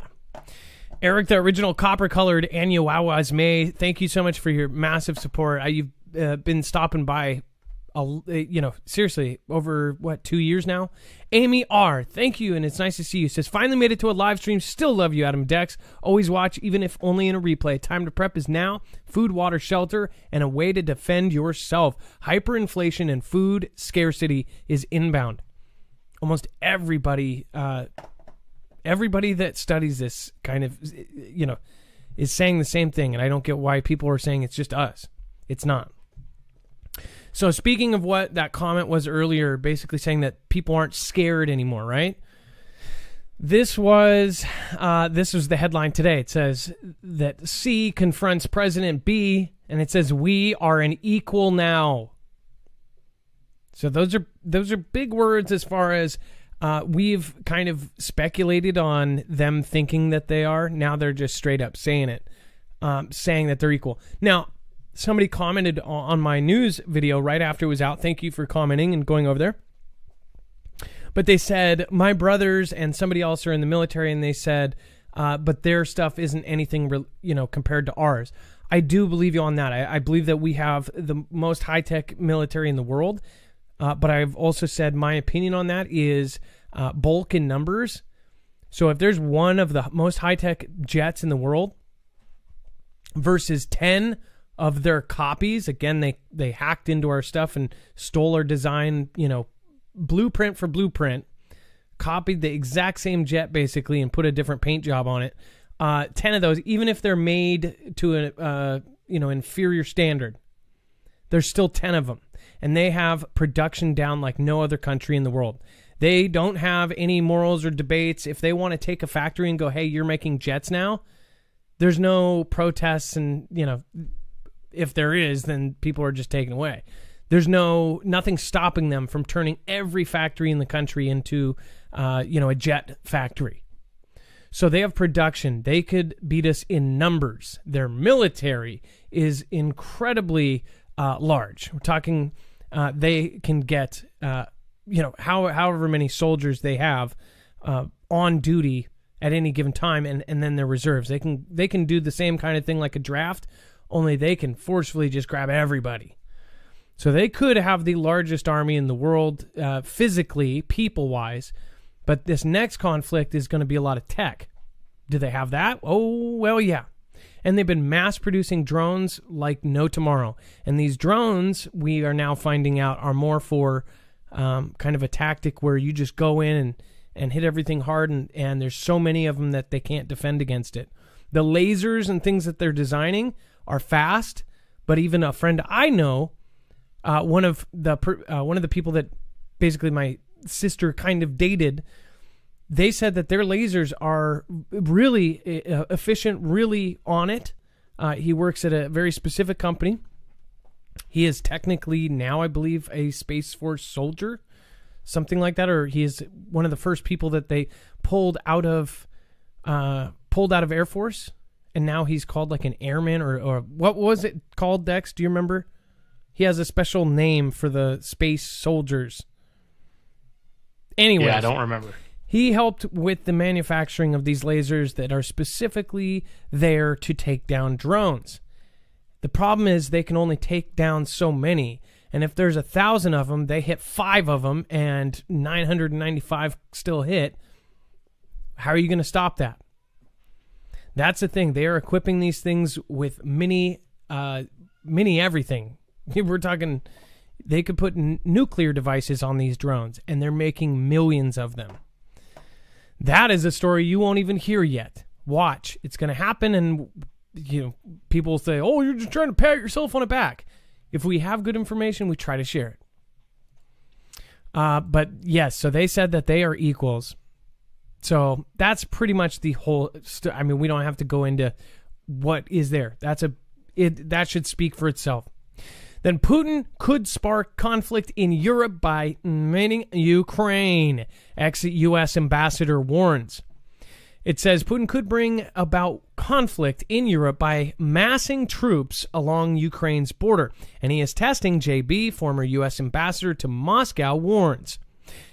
Eric, the original copper-colored Anyawawas May, thank you so much for your massive support. You've been stopping by, seriously, over, 2 years now? Amy R., thank you, and it's nice to see you. Says, finally made it to a live stream. Still love you, Adam Dex. Always watch, even if only in a replay. Time to prep is now. Food, water, shelter, and a way to defend yourself. Hyperinflation and food scarcity is inbound. Almost everybody that studies this kind of, is saying the same thing, and I don't get why people are saying it's just us. It's not. So speaking of what that comment was earlier, basically saying that people aren't scared anymore, right? This was the headline today. It says that C confronts President B, and it says we are an equal now. So those are big words as far as we've kind of speculated on them thinking that they are. Now they're just straight up saying it, saying that they're equal. Now, somebody commented on my news video right after it was out. Thank you for commenting and going over there. But they said, my brothers and somebody else are in the military, and they said, but their stuff isn't anything, compared to ours. I do believe you on that. I believe that we have the most high-tech military in the world. But I've also said my opinion on that is bulk in numbers. So if there's one of the most high-tech jets in the world versus 10 of their copies, again, they hacked into our stuff and stole our design, blueprint for blueprint, copied the exact same jet basically and put a different paint job on it. 10 of those, even if they're made to an inferior standard, there's still 10 of them. And they have production down like no other country in the world. They don't have any morals or debates. If they want to take a factory and go, hey, you're making jets now, there's no protests. And, if there is, then people are just taken away. There's nothing stopping them from turning every factory in the country into, a jet factory. So they have production. They could beat us in numbers. Their military is incredibly large. We're talking... they can get, however many soldiers they have on duty at any given time, and then their reserves. They can do the same kind of thing like a draft, only they can forcefully just grab everybody. So they could have the largest army in the world physically, people-wise, but this next conflict is going to be a lot of tech. Do they have that? Oh, well, yeah. And they've been mass-producing drones like no tomorrow. And these drones, we are now finding out, are more for kind of a tactic where you just go in and hit everything hard, and there's so many of them that they can't defend against it. The lasers and things that they're designing are fast, but even a friend I know, one of the people that basically my sister kind of dated, they said that their lasers are really efficient, really on it. He works at a very specific company. He is technically now, I believe, a Space Force soldier, something like that, or he is one of the first people that they pulled out of Air Force, and now he's called like an airman, or what was it called, Dex? Do you remember? He has a special name for the space soldiers. Anyway, yeah, I don't remember. He helped with the manufacturing of these lasers that are specifically there to take down drones. The problem is they can only take down so many. And if there's 1,000 of them, they hit 5 of them and 995 still hit. How are you going to stop that? That's the thing. They are equipping these things with mini everything. We're talking, they could put nuclear devices on these drones, and they're making millions of them. That is a story you won't even hear yet. Watch. It's going to happen, and people will say, oh, you're just trying to pat yourself on the back. If we have good information, we try to share it. But yes, so they said that they are equals. So that's pretty much the whole... we don't have to go into what is there. That should speak for itself. Then Putin could spark conflict in Europe by invading Ukraine. Ex-U.S. ambassador warns. It says Putin could bring about conflict in Europe by massing troops along Ukraine's border. And he is testing JB, former U.S. ambassador to Moscow, warns.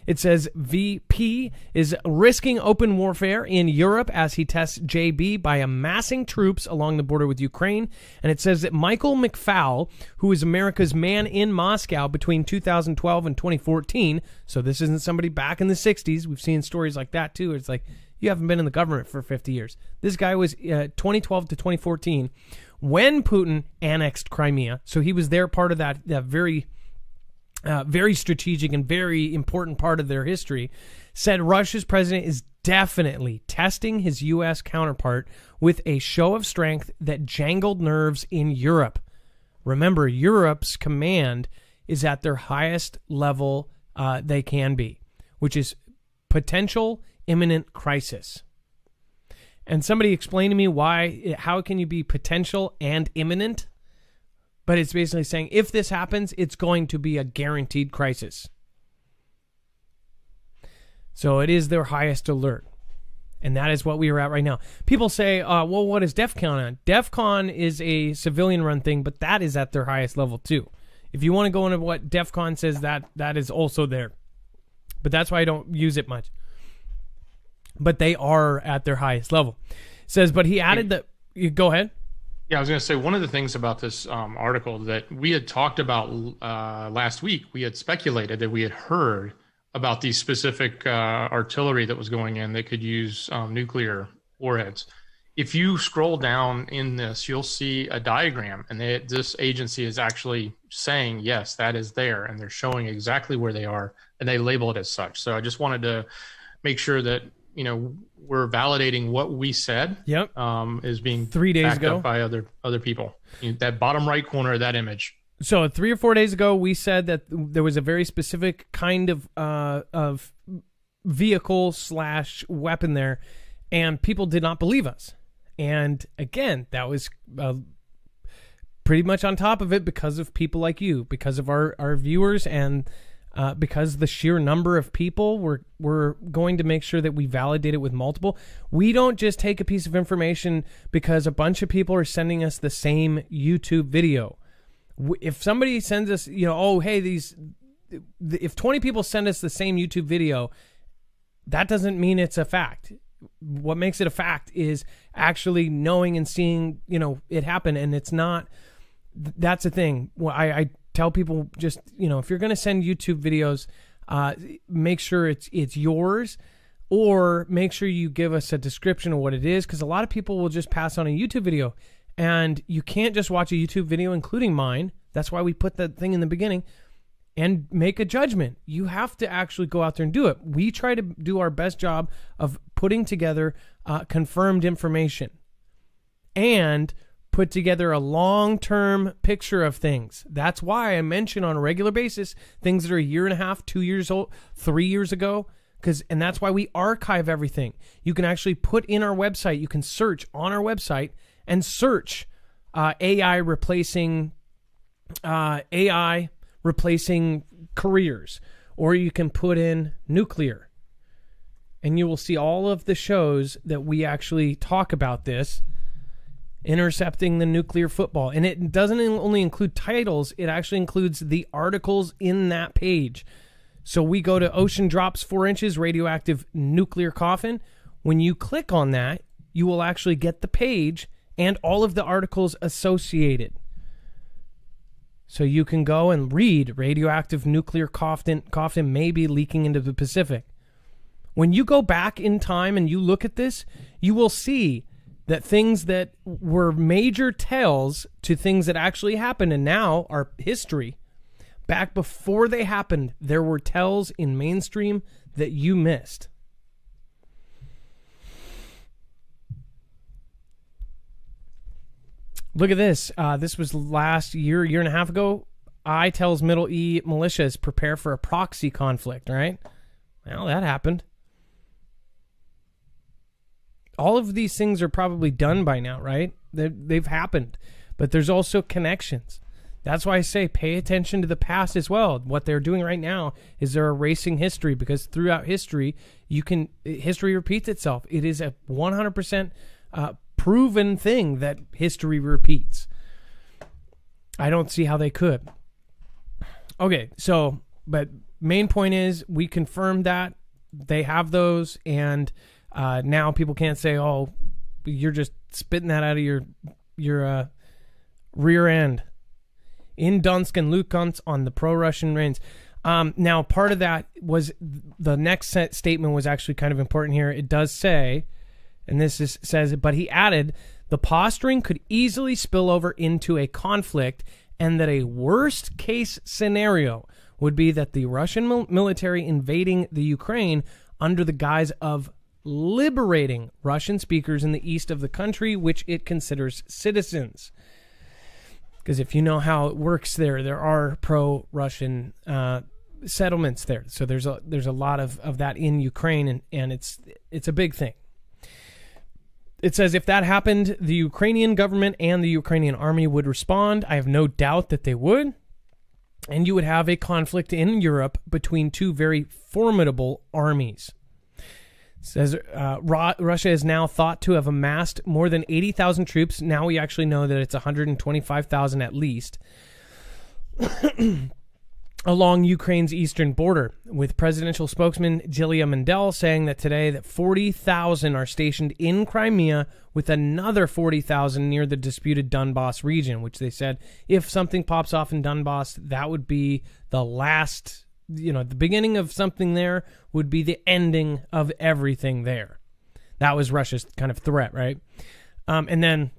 It says VP is risking open warfare in Europe as he tests JB by amassing troops along the border with Ukraine. And it says that Michael McFaul, who is America's man in Moscow between 2012 and 2014, so this isn't somebody back in the 60s. We've seen stories like that too. It's like, you haven't been in the government for 50 years. This guy was 2012 to 2014 when Putin annexed Crimea. So he was there part of that very... very strategic and very important part of their history, said Russia's president is definitely testing his U.S. counterpart with a show of strength that jangled nerves in Europe. Remember, Europe's command is at their highest level they can be, which is potential imminent crisis. And somebody explained to me how can you be potential and imminent? But it's basically saying if this happens, it's going to be a guaranteed crisis. So it is their highest alert. And that is what we are at right now. People say, well, what is DEF CON on? DEF CON is a civilian-run thing, but that is at their highest level too. If you want to go into what DEF CON says, that is also there. but that's why I don't use it much. But they are at their highest level. It says, but he added that. You go ahead. Yeah, I was going to say one of the things about this article that we had talked about last week. We had speculated that we had heard about these specific artillery that was going in that could use nuclear warheads. If you scroll down in this, you'll see a diagram, and this agency is actually saying, yes, that is there, and they're showing exactly where they are, and they label it as such. So I just wanted to make sure that, you know, we're validating what we said. Yep. Is being 3 days ago up by other people. That bottom right corner of that image. So 3 or 4 days ago, we said that there was a very specific kind of vehicle / weapon there, and people did not believe us. And again, that was pretty much on top of it because of people like you, because of our viewers, and because the sheer number of people, we're going to make sure that we validate it with multiple. We don't just take a piece of information because a bunch of people are sending us the same YouTube video. If somebody sends us, you know, oh, hey, if 20 people send us the same YouTube video, that doesn't mean it's a fact. What makes it a fact is actually knowing and seeing, you know, it happen. And it's not, that's the thing. Well, I tell people, just, you know, if you're going to send YouTube videos, make sure it's yours, or make sure you give us a description of what it is. Cause a lot of people will just pass on a YouTube video, and you can't just watch a YouTube video, including mine. That's why we put that thing in the beginning, and make a judgment. You have to actually go out there and do it. We try to do our best job of putting together confirmed information and put together a long-term picture of things. That's why I mention on a regular basis things that are a year and a half, 2 years old, 3 years ago, and that's why we archive everything. You can actually put in our website, you can search on our website and search AI replacing careers, or you can put in nuclear, and you will see all of the shows that we actually talk about this, intercepting the nuclear football. And it doesn't only include titles, it actually includes the articles in that page. So we go to Ocean Drops 4 inches radioactive nuclear coffin. When you click on that, you will actually get the page and all of the articles associated. So you can go and read radioactive nuclear coffin may be leaking into the Pacific. When you go back in time and you look at this, you will see that things that were major tells to things that actually happened and now are history, back before they happened, there were tells in mainstream that you missed. Look at this. This was last year and a half ago. I tells Middle E militias prepare for a proxy conflict, right? Well, that happened. All of these things are probably done by now, right? They've happened. But there's also connections. That's why I say pay attention to the past as well. What they're doing right now is they're erasing history, because throughout history, history repeats itself. It is a 100% proven thing that history repeats. I don't see how they could. Okay, so, but main point is we confirmed that they have those, and now people can't say, oh, you're just spitting that out of your rear end. In Donsk and Lukansk on the pro-Russian reins. Now, part of that was, the next statement was actually kind of important here. It does say, and says, but he added, the posturing could easily spill over into a conflict, and that a worst case scenario would be that the Russian military invading the Ukraine under the guise of liberating Russian speakers in the east of the country, which it considers citizens. Because if you know how it works there are pro-Russian settlements there. So there's a lot of that in Ukraine, and it's a big thing. It says if that happened, the Ukrainian government and the Ukrainian army would respond. I have no doubt that they would. And you would have a conflict in Europe between two very formidable armies. It says Russia is now thought to have amassed more than 80,000 troops. Now we actually know that it's 125,000 at least. along Ukraine's eastern border, with presidential spokesman Julia Mendel saying that today that 40,000 are stationed in Crimea, with another 40,000 near the disputed Donbass region, which they said if something pops off in Donbass, that would be the last, the beginning of something there would be the ending of everything there. That was Russia's kind of threat, right? And then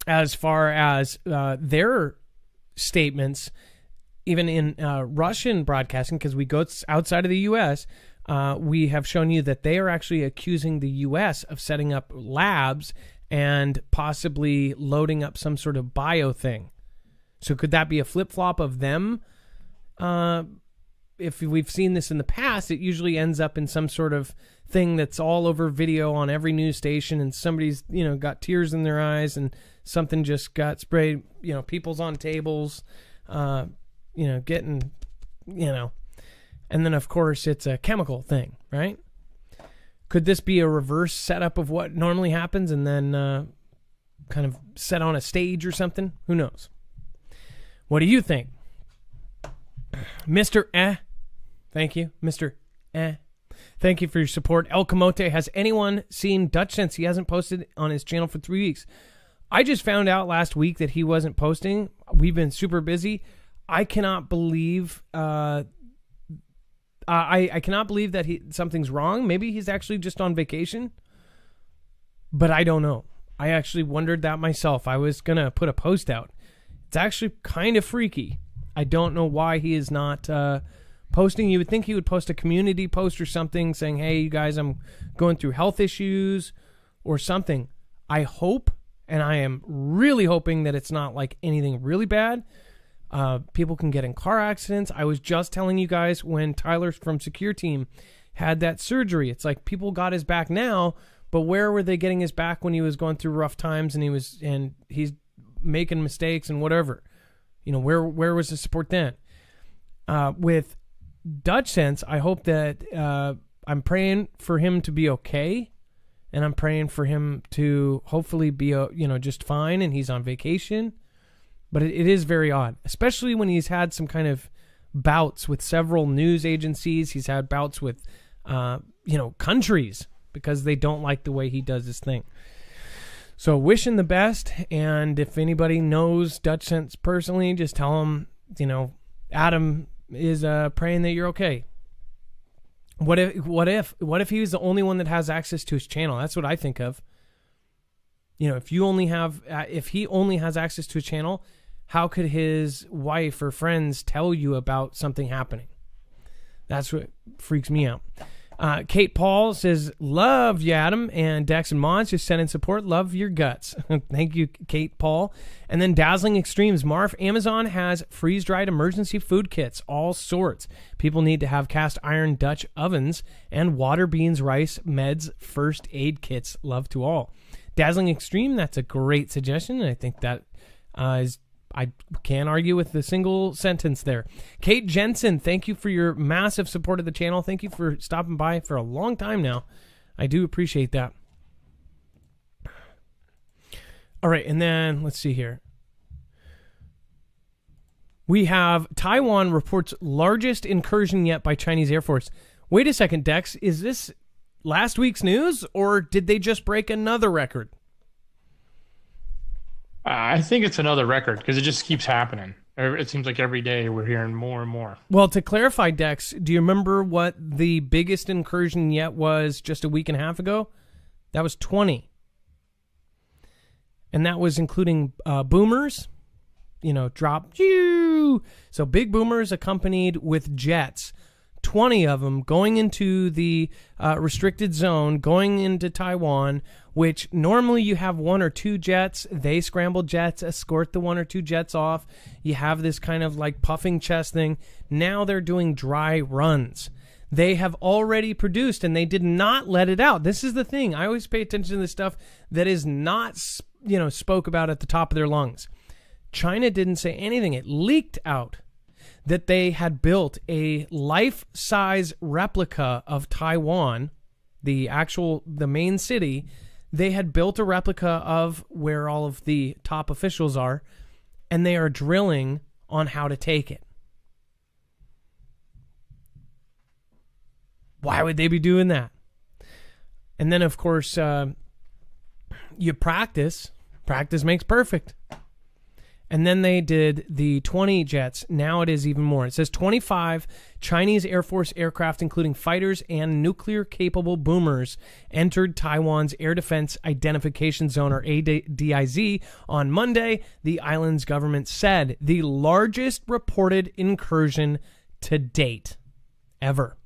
as far as their statements, even in Russian broadcasting, because we go outside of the U.S., we have shown you that they are actually accusing the U.S. of setting up labs and possibly loading up some sort of bio thing. So could that be a flip-flop of them? If we've seen this in the past, it usually ends up in some sort of thing that's all over video on every news station, and somebody's, got tears in their eyes, and something just got sprayed, people's on tables, getting, and then of course it's a chemical thing, right? Could this be a reverse setup of what normally happens and then kind of set on a stage or something? Who knows? What do you think? Mr. Thank you, Mr. Thank you for your support. El Camote, has anyone seen Dutch Sense? He hasn't posted on his channel for 3 weeks. I just found out last week that he wasn't posting. We've been super busy. I cannot believe I cannot believe that something's wrong. Maybe he's actually just on vacation, but I don't know. I actually wondered that myself. I was going to put a post out. It's actually kind of freaky. I don't know why he is not posting. You would think he would post a community post or something saying, hey, you guys, I'm going through health issues or something. I hope, and I am really hoping that it's not like anything really bad. People can get in car accidents. I was just telling you guys when Tyler from Secure Team had that surgery. It's like people got his back now, but where were they getting his back when he was going through rough times and he's making mistakes and whatever? Where was the support then? With Dutch Sense, I hope that I'm praying for him to be okay, and I'm praying for him to hopefully be just fine, and he's on vacation. But it is very odd, especially when he's had some kind of bouts with several news agencies. He's had bouts with, countries because they don't like the way he does his thing. So wish him the best. And if anybody knows Dutch Sense personally, just tell him, Adam is praying that you're okay. What if he was the only one that has access to his channel? That's what I think of. If he only has access to a channel, how could his wife or friends tell you about something happening? That's what freaks me out. Kate Paul says, love you, Adam. And Dex and Mons just sent in support. Love your guts. Thank you, Kate Paul. And then Dazzling Extremes. Marf, Amazon has freeze-dried emergency food kits, all sorts. People need to have cast iron Dutch ovens and water, beans, rice, meds, first aid kits. Love to all. Dazzling Extreme, that's a great suggestion, and I think that I can't argue with the single sentence there. Kate Jensen, thank you for your massive support of the channel. Thank you for stopping by for a long time now. I do appreciate that. All right, and then let's see here. We have Taiwan reports largest incursion yet by Chinese Air Force. Wait a second, Dex. Is this last week's news, or did they just break another record? I think it's another record because it just keeps happening. It seems like every day we're hearing more and more. Well, to clarify, Dex, do you remember what the biggest incursion yet was just a week and a half ago? That was 20. And that was including boomers, drop. So big boomers accompanied with jets. 20 of them going into the restricted zone, going into Taiwan, which normally you have one or two jets. They scramble jets, escort the one or two jets off. You have this kind of like puffing chest thing. Now they're doing dry runs. They have already produced, and they did not let it out. This is the thing. I always pay attention to the stuff that is not, spoke about at the top of their lungs. China didn't say anything. It leaked out that they had built a life-size replica of Taiwan, the main city. They had built a replica of where all of the top officials are, and they are drilling on how to take it. Why would they be doing that? And then, of course, you practice. Practice makes perfect. And then they did the 20 jets. Now it is even more. It says 25 Chinese Air Force aircraft, including fighters and nuclear-capable boomers, entered Taiwan's Air Defense Identification Zone, or ADIZ, on Monday, the island's government said. The largest reported incursion to date ever.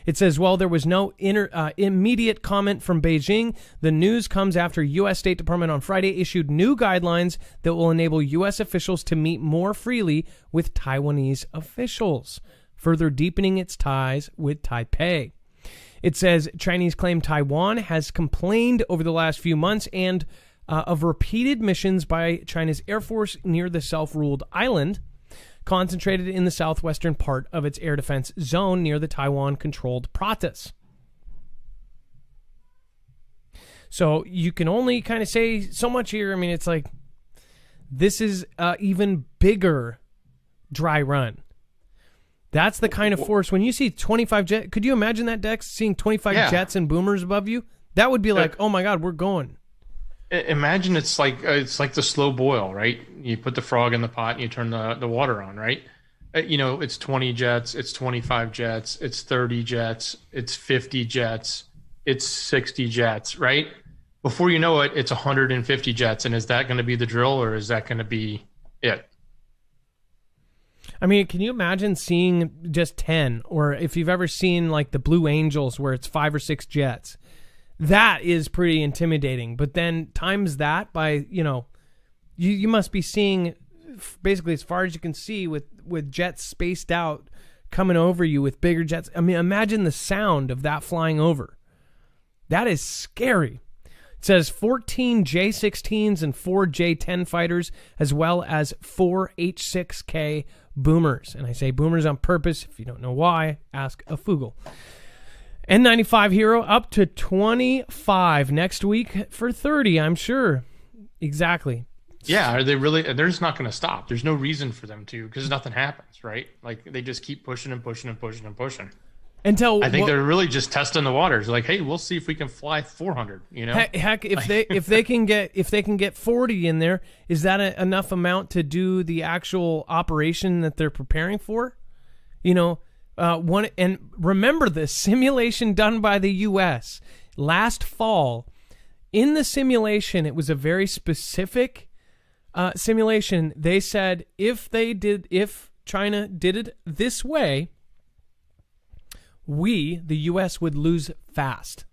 It says, while there was no immediate comment from Beijing, the news comes after U.S. State Department on Friday issued new guidelines that will enable U.S. officials to meet more freely with Taiwanese officials, further deepening its ties with Taipei. It says Chinese claim Taiwan has complained over the last few months and of repeated missions by China's Air Force near the self-ruled island, concentrated in the southwestern part of its air defense zone near the Taiwan-controlled Pratas. So you can only kind of say so much here. I mean, it's like, this is even bigger dry run. That's the kind of force. When you see 25 jets, could you imagine that, Dex, seeing 25 jets and boomers above you? That would be like, oh my God, we're going. Imagine it's like the slow boil, right? You put the frog in the pot and you turn the water on, right? It's 20 jets, it's 25 jets, it's 30 jets, it's 50 jets, it's 60 jets, right? Before you know it, it's 150 jets. And is that going to be the drill, or is that going to be it? I mean, can you imagine seeing just 10, or if you've ever seen like the Blue Angels where it's 5 or 6 jets? That is pretty intimidating. But then times that by, you must be seeing basically as far as you can see with jets spaced out coming over you with bigger jets. I mean, imagine the sound of that flying over. That is scary. It says 14 J-16s and 4 J-10 fighters, as well as 4 H-6K boomers. And I say boomers on purpose. If you don't know why, ask a Fugel. N95 Hero up to 25 next week for 30, I'm sure. Exactly. Yeah, are they really? They're just not going to stop. There's no reason for them to, because nothing happens, right? Like, they just keep pushing and pushing and pushing and pushing. Until I think they're really just testing the waters. Like, hey, we'll see if we can fly 400. Heck, if they can get 40 in there, is that enough amount to do the actual operation that they're preparing for? And remember this simulation done by the U.S. last fall. In the simulation, it was a very specific simulation. They said if China did it this way, the U.S., would lose fast.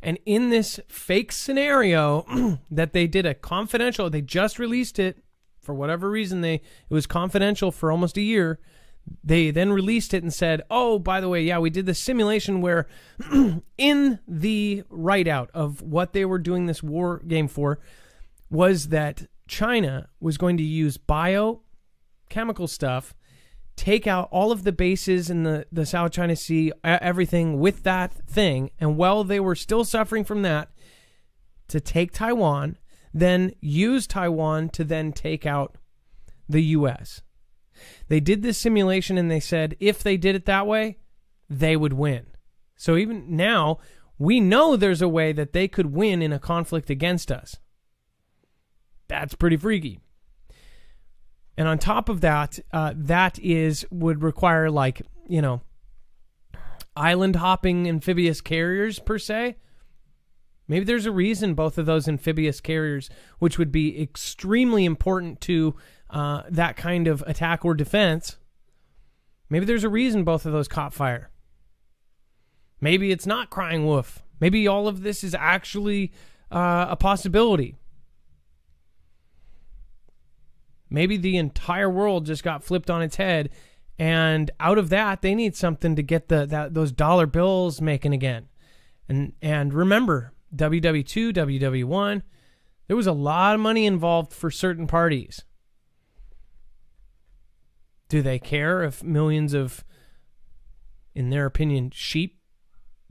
And in this fake scenario that they did they just released it for whatever reason. It was confidential for almost a year. They then released it and said, oh, by the way, yeah, we did the simulation where in the write-out of what they were doing this war game for was that China was going to use biochemical stuff, take out all of the bases in the South China Sea, everything with that thing, and while they were still suffering from that, to take Taiwan, then use Taiwan to then take out the U.S. They did this simulation and they said if they did it that way, they would win. So even now, we know there's a way that they could win in a conflict against us. That's pretty freaky. And on top of that, would require island hopping amphibious carriers per se. Maybe there's a reason both of those amphibious carriers, which would be extremely important to that kind of attack or defense, maybe there's a reason both of those caught fire. Maybe it's not crying wolf. Maybe all of this is actually a possibility. Maybe the entire world just got flipped on its head, and out of that, they need something to get those dollar bills making again. And remember, WW2, WW1, there was a lot of money involved for certain parties. Do they care if millions of, in their opinion, sheep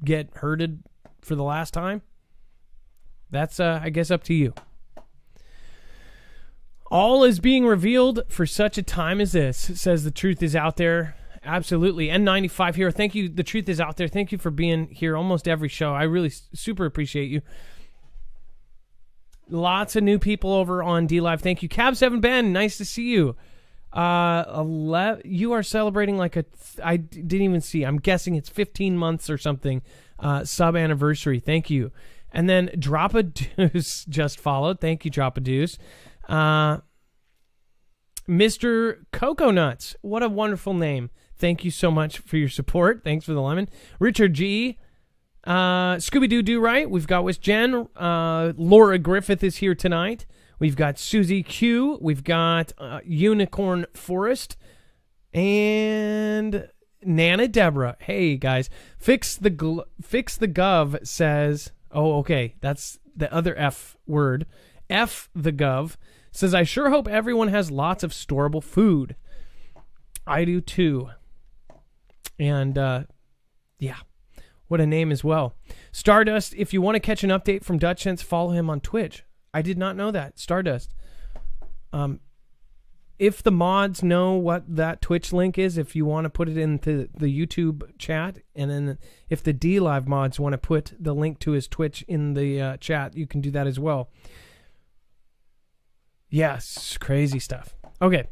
get herded for the last time? That's, I guess, up to you. All is being revealed for such a time as this. It says the truth is out there Absolutely. N95 here. Thank you. The truth is out there. Thank you for being here almost every show. I really super appreciate you. Lots of new people over on DLive. Thank you. Cab7 Ben, nice to see you. You are celebrating like I didn't even see. I'm guessing it's 15 months or something. Sub anniversary. Thank you. And then Drop a Deuce just followed. Thank you, Drop a Deuce. Mr. Cocoa Nuts. What a wonderful name. Thank you so much for your support. Thanks for the lemon. Richard G. Scooby-Doo Do Right. We've got with Jen. Laura Griffith is here tonight. We've got Susie Q. We've got Unicorn Forest. And Nana Deborah. Hey, guys. Fix the Gov says... Oh, okay. That's the other F word. F the Gov says, I sure hope everyone has lots of storable food. I do too. And, yeah. What a name as well. Stardust, if you want to catch an update from Dutch Sense, follow him on Twitch. I did not know that. Stardust. If the mods know what that Twitch link is, if you want to put it into the YouTube chat, and then if the DLive mods want to put the link to his Twitch in the chat, you can do that as well. Yes, crazy stuff. Okay.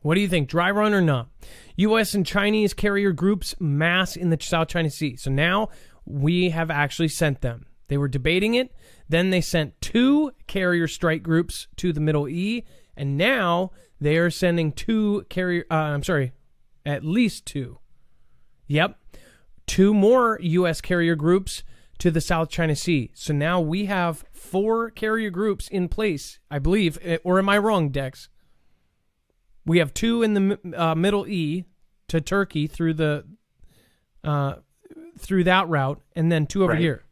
What do you think? Dry run or not? U.S. and Chinese carrier groups mass in the South China Sea. So now we have actually sent them. They were debating it. Then they sent 2 carrier strike groups to the Middle E. And now they are sending 2 carrier... at least 2. Yep. 2 more U.S. carrier groups to the South China Sea. So now we have 4 carrier groups in place, I believe. Or am I wrong, Dex? We have 2 in the Middle E to Turkey through the through that route, and then 2 over here.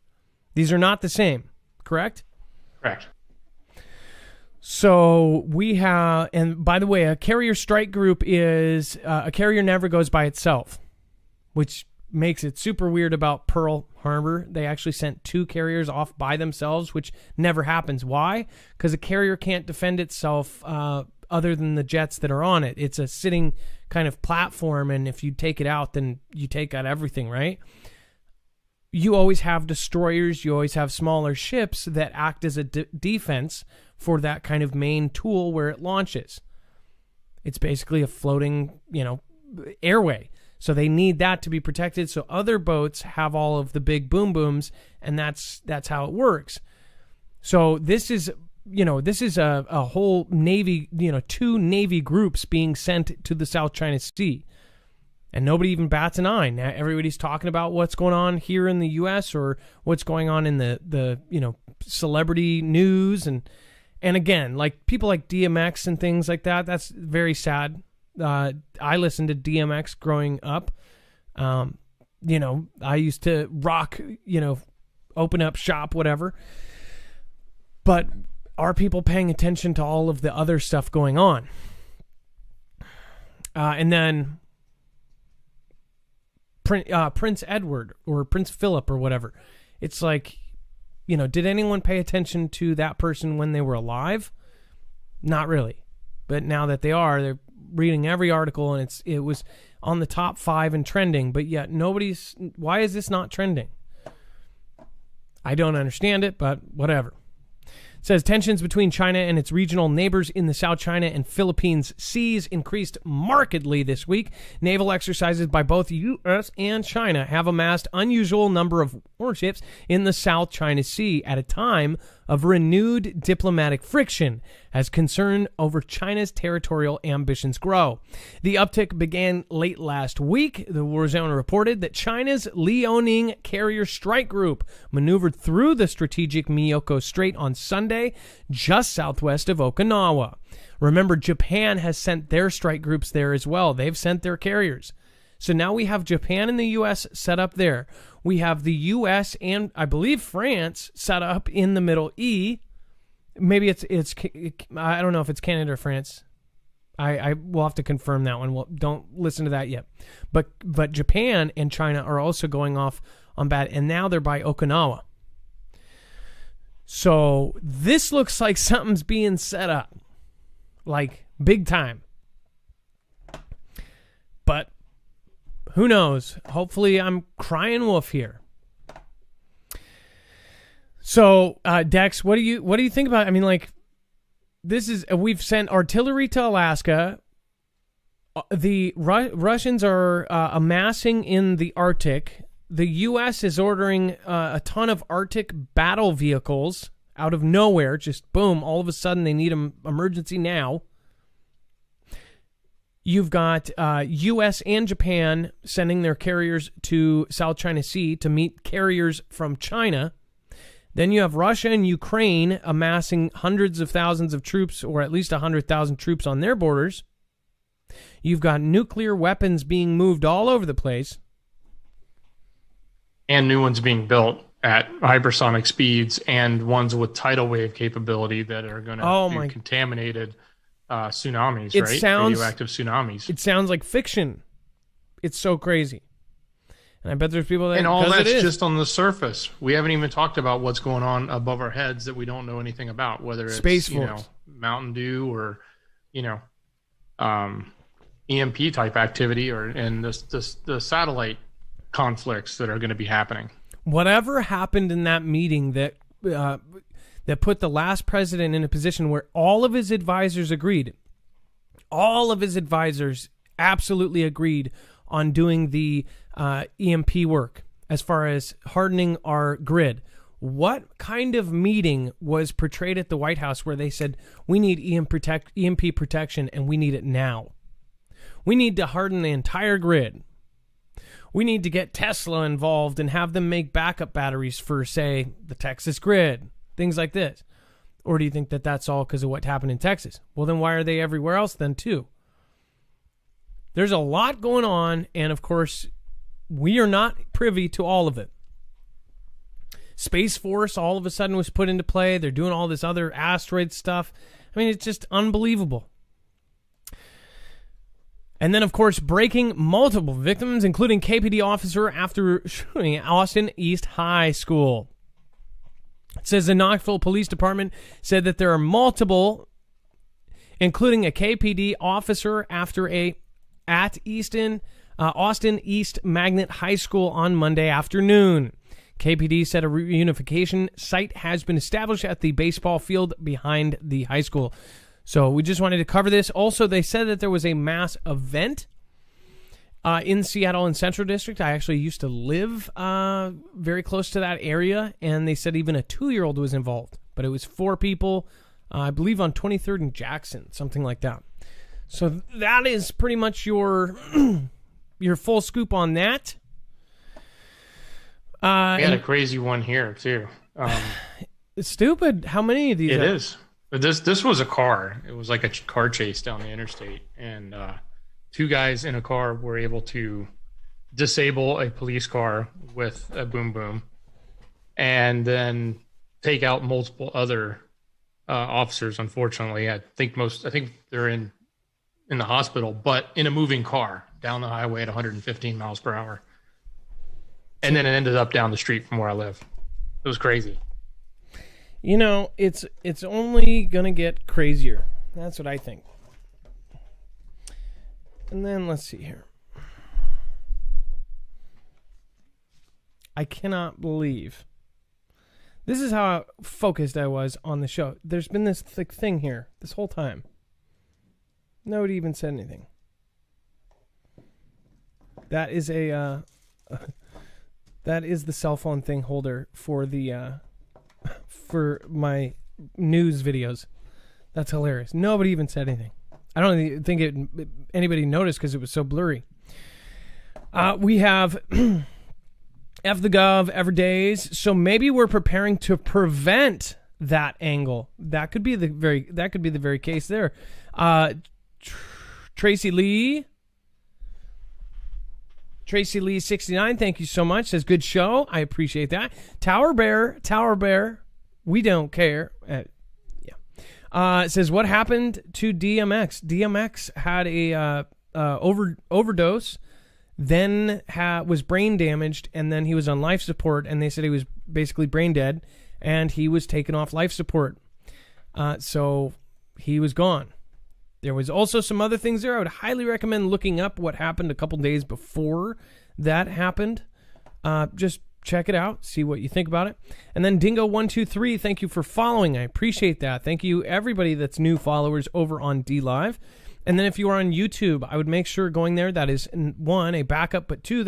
These are not the same, correct? Correct. So we have, and by the way, a carrier strike group is a carrier never goes by itself, which makes it super weird about Pearl Harbor. They actually sent 2 carriers off by themselves, which never happens. Why? Because a carrier can't defend itself other than the jets that are on it. It's a sitting kind of platform, and if you take it out, then you take out everything, right? You always have destroyers, you always have smaller ships that act as a defense for that kind of main tool where it launches. It's basically a floating, airway. So they need that to be protected. So other boats have all of the big boom booms, and that's how it works. So this is a whole Navy, 2 Navy groups being sent to the South China Sea. And nobody even bats an eye. Now everybody's talking about what's going on here in the U.S. or what's going on in the celebrity news. And again, like people like DMX and things like that, that's very sad. I listened to DMX growing up. I used to rock, open up shop, whatever. But are people paying attention to all of the other stuff going on? And then Prince Edward or Prince Philip or whatever. It's like, did anyone pay attention to that person when they were alive? Not really. But now that they are, they're reading every article, and it was on the top 5 and trending, but yet why is this not trending? I don't understand it, but whatever. It says tensions between China and its regional neighbors in the South China and Philippines seas increased markedly this week. Naval exercises by both U.S. and China have amassed unusual number of warships in the South China Sea at a time of renewed diplomatic friction as concern over China's territorial ambitions grow. The uptick began late last week. The Warzone reported that China's Liaoning Carrier Strike Group maneuvered through the strategic Miyako Strait on Sunday, just southwest of Okinawa. Remember, Japan has sent their strike groups there as well. They've sent their carriers. So now we have Japan and the U.S. set up there. We have the U.S. and, I believe, France set up in the Middle E. Maybe it's I don't know if it's Canada or France. I will have to confirm that one. Don't listen to that yet. But Japan and China are also going off on bad, and now they're by Okinawa. So this looks like something's being set up, like big time. who knows? Hopefully I'm crying wolf here. So, Dex, what do you think about it? I mean, like, this is, we've sent artillery to Alaska. The Russians are amassing in the Arctic. The U.S. is ordering a ton of Arctic battle vehicles out of nowhere. Just boom, all of a sudden they need them emergency now. You've got U.S. and Japan sending their carriers to South China Sea to meet carriers from China. Then you have Russia and Ukraine amassing hundreds of thousands of troops, or at least 100,000 troops on their borders. You've got nuclear weapons being moved all over the place. And new ones being built at hypersonic speeds, and ones with tidal wave capability that are going to do contaminated tsunamis, right? Radioactive tsunamis. It sounds like fiction. It's so crazy. And I bet there's people that... And all that's just on the surface. We haven't even talked about what's going on above our heads that we don't know anything about, whether it's Space Force, Mountain Dew, or EMP type activity, and the satellite conflicts that are going to be happening. Whatever happened in that meeting that put the last president in a position where all of his advisors agreed. All of his advisors absolutely agreed on doing the EMP work as far as hardening our grid. What kind of meeting was portrayed at the White House where they said, we need EMP protection and we need it now? We need to harden the entire grid. We need to get Tesla involved and have them make backup batteries for, say, the Texas grid, things like this. Or do you think that that's all because of what happened in Texas? Well, then why are they everywhere else then, too? There's a lot going on, and of course, we are not privy to all of it. Space Force all of a sudden was put into play. They're doing all this other asteroid stuff. I mean, it's just unbelievable. And then, of course, breaking multiple victims, including KPD officer after shooting at Austin East High School. It says the Knoxville Police Department said that there are multiple, including a KPD officer after at Austin East Magnet High School on Monday afternoon. KPD said a reunification site has been established at the baseball field behind the high school. So we just wanted to cover this. Also, they said that there was a mass event in Seattle in Central District. I actually used to live very close to that area, and they said even a 2-year-old was involved. But it was 4 people, I believe on 23rd and Jackson, something like that. So that is pretty much your your full scoop on that. We had a crazy one here too. It's stupid. How many of these? It is. But this was a car. It was like a car chase down the interstate, and 2 guys in a car were able to disable a police car with a boom boom, and then take out multiple other officers. Unfortunately, I think they're in the hospital, but in a moving car down the highway at 115 miles per hour. And then it ended up down the street from where I live. It was crazy. You know, it's only going to get crazier. That's what I think. And then let's see here. I cannot believe. This is how focused I was on the show. There's been this thick thing here this whole time. Nobody even said anything. That is that is the cell phone thing holder for the for my news videos. That's hilarious. Nobody even said anything. I don't even think anybody noticed because it was so blurry. We have F the Gov every days, so maybe we're preparing to prevent that angle. That could be the very case there. Tracy Lee 69, thank you so much. Says good show. I appreciate that. Tower Bear, we don't care. Says what happened to DMX? DMX had a overdose, then was brain damaged, and then he was on life support, and they said he was basically brain dead, and he was taken off life support. So he was gone. There was also some other things there. I would highly recommend looking up what happened a couple days before that happened. Just check it out, see what you think about it. And then Dingo123, thank you for following. I appreciate that. Thank you, everybody that's new followers over on DLive. And then if you are on YouTube, I would make sure going there, that is, one, a backup, but two,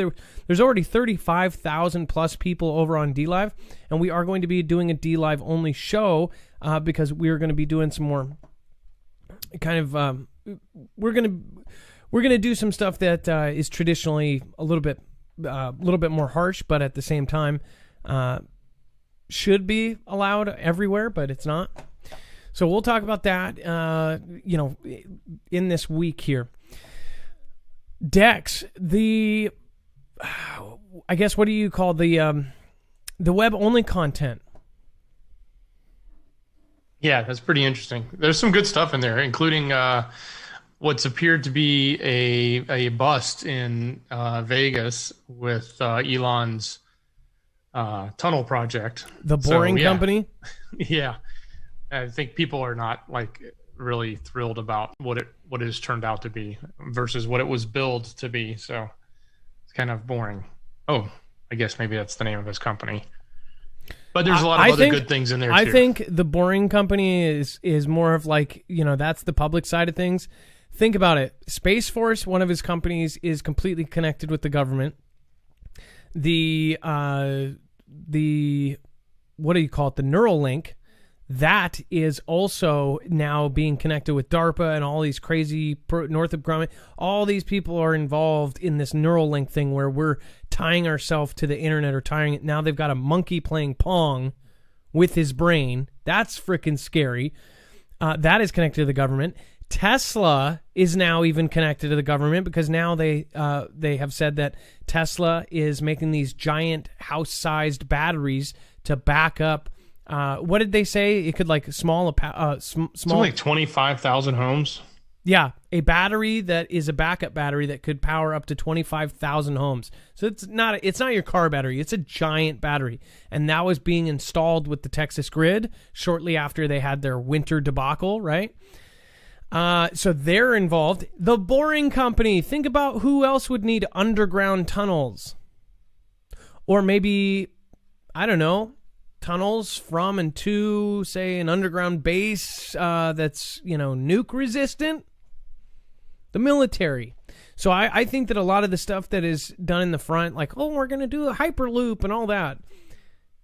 there's already 35,000 plus people over on DLive, and we are going to be doing a DLive only show because we're going to be doing some more kind of, we're going to do some stuff that is traditionally a little bit more harsh, but at the same time should be allowed everywhere, but it's not. So we'll talk about that, in this week here. Dex, I guess, what do you call the web-only content? Yeah, that's pretty interesting. There's some good stuff in there, including what's appeared to be a bust in Vegas with Elon's tunnel project. The Boring Company? Yeah. I think people are not really thrilled about what it has turned out to be versus what it was billed to be. So it's kind of boring. Oh, I guess maybe that's the name of his company. But there's a lot of other good things in there too. I think the Boring Company is more of that's the public side of things. Think about it. Space Force, one of his companies, is completely connected with the government. The what do you call it? The Neuralink. That is also now being connected with DARPA and all these crazy Northrop Grumman. All these people are involved in this Neuralink thing where we're tying ourselves to the internet or tying it. Now they've got a monkey playing Pong with his brain. That's freaking scary. That is connected to the government. Tesla is now even connected to the government because now they have said that Tesla is making these giant house-sized batteries to back up. What did they say? It could small Something like 25,000 homes. Yeah, a battery that is a backup battery that could power up to 25,000 homes. So it's not your car battery. It's a giant battery, and that was being installed with the Texas grid shortly after they had their winter debacle, right? So they're involved. The Boring Company. Think about who else would need underground tunnels, or maybe I don't know. Tunnels from and to, say, an underground base that's, nuke resistant. The military. So I think that a lot of the stuff that is done in the front, we're going to do a Hyperloop and all that.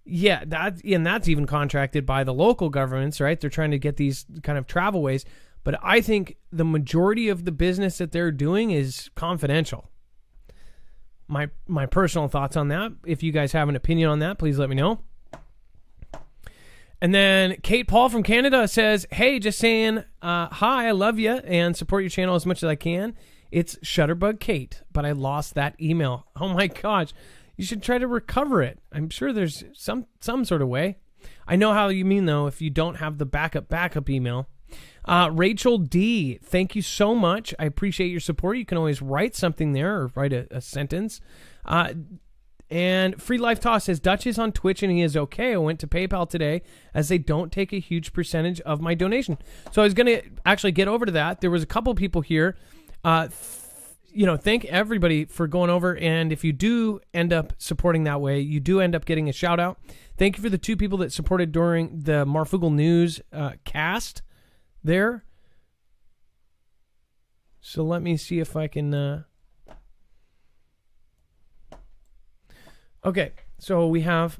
Yeah, that's even contracted by the local governments, right? They're trying to get these kind of travelways. But I think the majority of the business that they're doing is confidential. My personal thoughts on that. If you guys have an opinion on that, please let me know. And then Kate Paul from Canada says, hey, just saying, hi, I love you and support your channel as much as I can. It's Shutterbug Kate, but I lost that email. Oh my gosh. You should try to recover it. I'm sure there's some sort of way. I know how you mean, though, if you don't have the backup email. Rachel D, thank you so much. I appreciate your support. You can always write something there or write a sentence. And Free Life Toss says, Dutch is on Twitch and he is okay. I went to PayPal today as they don't take a huge percentage of my donation. So I was going to actually get over to that. There was a couple people here. Thank everybody for going over. And if you do end up supporting that way, you do end up getting a shout out. Thank you for the two people that supported during the Marfoogle News cast there. So let me see if I can... Okay, so we have...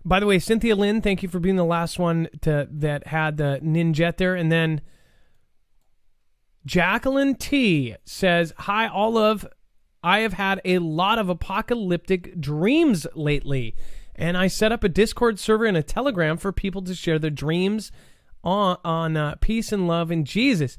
By the way, Cynthia Lynn, thank you for being the last one that had the Ninjet there. And then Jacqueline T says, hi, Olive. I have had a lot of apocalyptic dreams lately. And I set up a Discord server and a Telegram for people to share their dreams on peace and love in Jesus.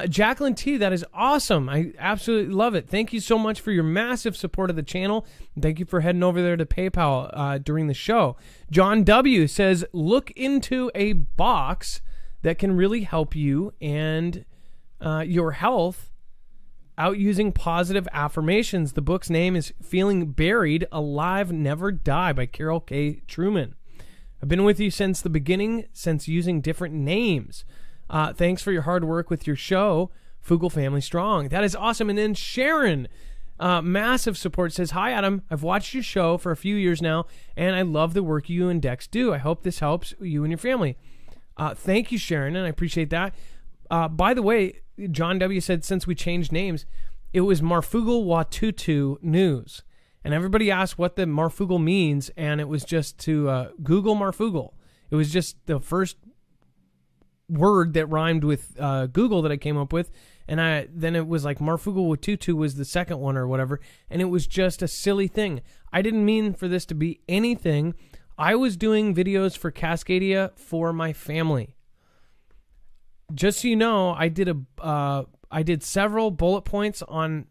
Jacqueline T, that is awesome. I absolutely love it. Thank you so much for your massive support of the channel. Thank you for heading over there to PayPal during the show. John W says, look into a box that can really help you and your health out using positive affirmations. The book's name is Feeling Buried, Alive, Never Die by Carol K. Truman. I've been with you since the beginning, since using different names. Thanks for your hard work with your show, Fugle Family Strong. That is awesome. And then Sharon, massive support, says, hi, Adam. I've watched your show for a few years now, and I love the work you and Dex do. I hope this helps you and your family. Thank you, Sharon, and I appreciate that. By the way, John W. said, since we changed names, it was Marfugle Watutu News. And everybody asked what the Marfugle means, and it was just to Google Marfugle. It was just the first word that rhymed with Google that I came up with, and then it was like Marfugle Watutu was the second one or whatever, and it was just a silly thing. I didn't mean for this to be anything. I was doing videos for Cascadia for my family. Just so you know, I did several bullet points on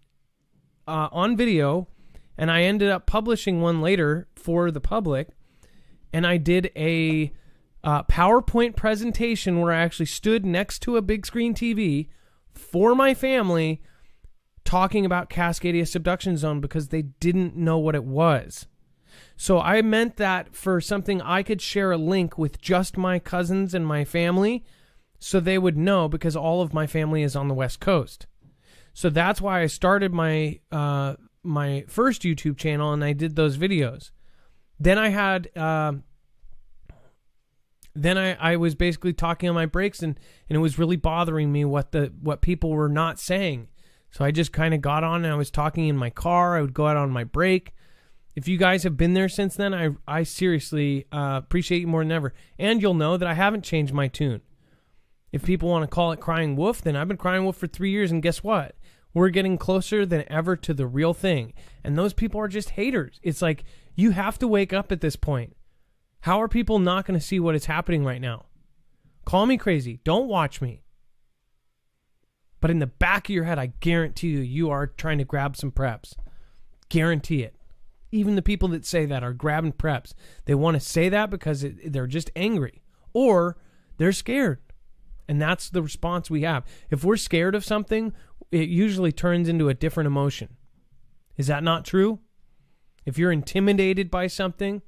video. And I ended up publishing one later for the public. And I did a PowerPoint presentation where I actually stood next to a big screen TV for my family talking about Cascadia Subduction Zone because they didn't know what it was. So I meant that for something I could share a link with just my cousins and my family so they would know, because all of my family is on the West Coast. So that's why I started my first YouTube channel, and I did those videos. Then I had, I was basically talking on my breaks, and it was really bothering me what people were not saying. So I just kind of got on, and I was talking in my car. I would go out on my break. If you guys have been there since then, I seriously appreciate you more than ever. And you'll know that I haven't changed my tune. If people want to call it Crying Wolf, then I've been Crying Wolf for 3 years, and guess what? We're getting closer than ever to the real thing. And those people are just haters. It's like, you have to wake up at this point. How are people not going to see what is happening right now? Call me crazy. Don't watch me. But in the back of your head, I guarantee you are trying to grab some preps. Guarantee it. Even the people that say that are grabbing preps. They want to say that because they're just angry. Or they're scared. And that's the response we have. If we're scared of something, it usually turns into a different emotion. Is that not true? If you're intimidated by something,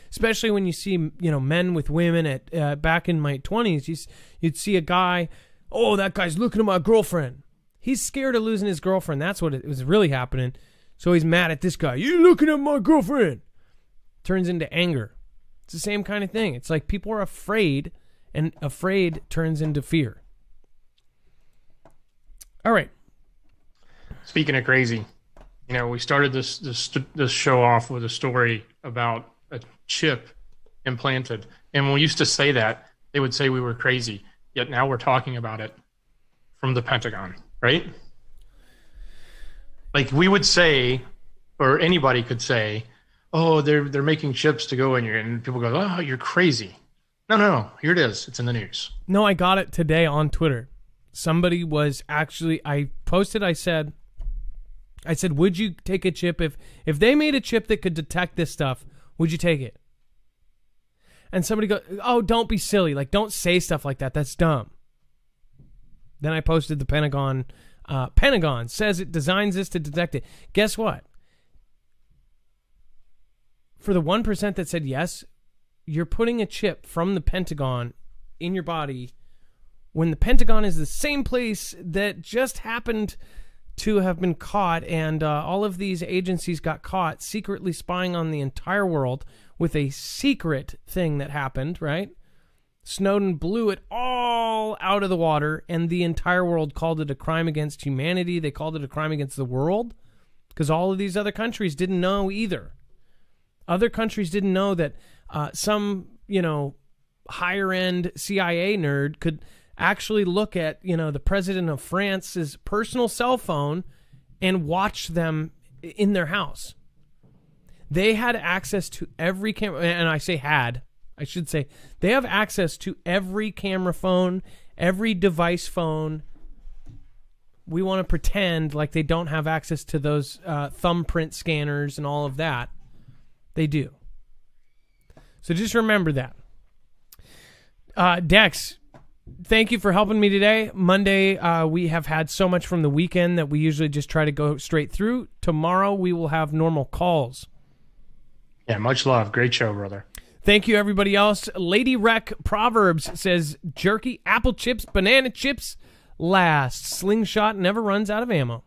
especially when you see, men with women at back in my 20s, you'd see a guy, oh, that guy's looking at my girlfriend. He's scared of losing his girlfriend. That's what it was really happening. So he's mad at this guy. You're looking at my girlfriend. Turns into anger. It's the same kind of thing. It's like people are afraid, and afraid turns into fear. All right. Speaking of crazy, we started this show off with a story about a chip implanted. And when we used to say that, they would say we were crazy. Yet now we're talking about it from the Pentagon, right? Like we would say, or anybody could say, oh, they're making chips to go in here. And people go, oh, you're crazy. No. Here it is. It's in the news. No, I got it today on Twitter. Somebody was actually, I posted, I said, would you take a chip if they made a chip that could detect this stuff, would you take it? And somebody goes, oh, don't be silly. Like, don't say stuff like that. That's dumb. Then I posted the Pentagon. Pentagon says it designs this to detect it. Guess what? For the 1% that said yes, you're putting a chip from the Pentagon in your body when the Pentagon is the same place that just happened to have been caught, and all of these agencies got caught secretly spying on the entire world with a secret thing that happened, right? Snowden blew it all out of the water, and the entire world called it a crime against humanity. They called it a crime against the world because all of these other countries didn't know either. Other countries didn't know that some, higher-end CIA nerd could actually look at, the president of France's personal cell phone and watch them in their house. They had access to every camera, and I should say, they have access to every camera phone, every device phone. We want to pretend like they don't have access to those thumbprint scanners and all of that. They do. So just remember that. Dex, thank you for helping me today. Monday, we have had so much from the weekend that we usually just try to go straight through. Tomorrow, we will have normal calls. Yeah, much love. Great show, brother. Thank you, everybody else. Lady Rec Proverbs says, jerky, apple chips, banana chips last. Slingshot never runs out of ammo.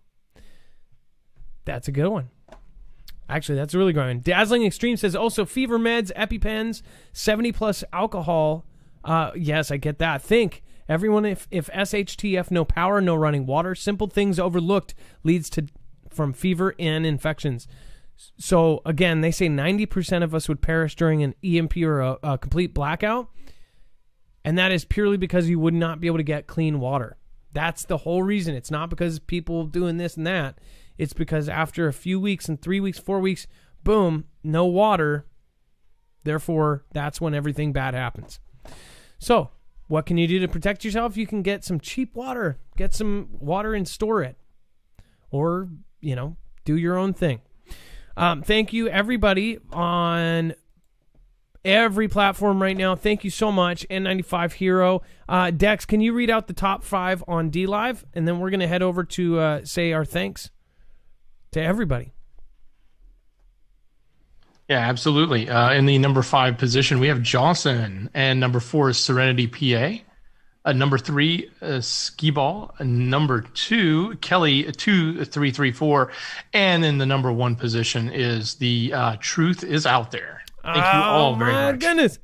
That's a good one. Actually, that's a really good one. Dazzling Extreme says, also fever meds, EpiPens, 70-plus alcohol. Yes, I get that. Think, everyone, if SHTF, no power, no running water, simple things overlooked leads to from fever and infections. So, again, they say 90% of us would perish during an EMP or a complete blackout, and that is purely because you would not be able to get clean water. That's the whole reason. It's not because people doing this and that. It's because after a few weeks and 3 weeks, 4 weeks, boom, no water. Therefore, that's when everything bad happens. So, what can you do to protect yourself? You can get some cheap water. Get some water and store it. Or, do your own thing. Thank you, everybody, on every platform right now. Thank you so much, N95 Hero. Dex, can you read out the top 5 on DLive? And then we're going to head over to say our thanks to everybody. Yeah, absolutely. In the number 5 position, we have Johnson, and number 4 is Serenity PA. Number 3, Skee-Ball. Number 2, Kelly 2334. And in the number 1 position is the Truth is Out There. Thank you all very much. Oh, my goodness.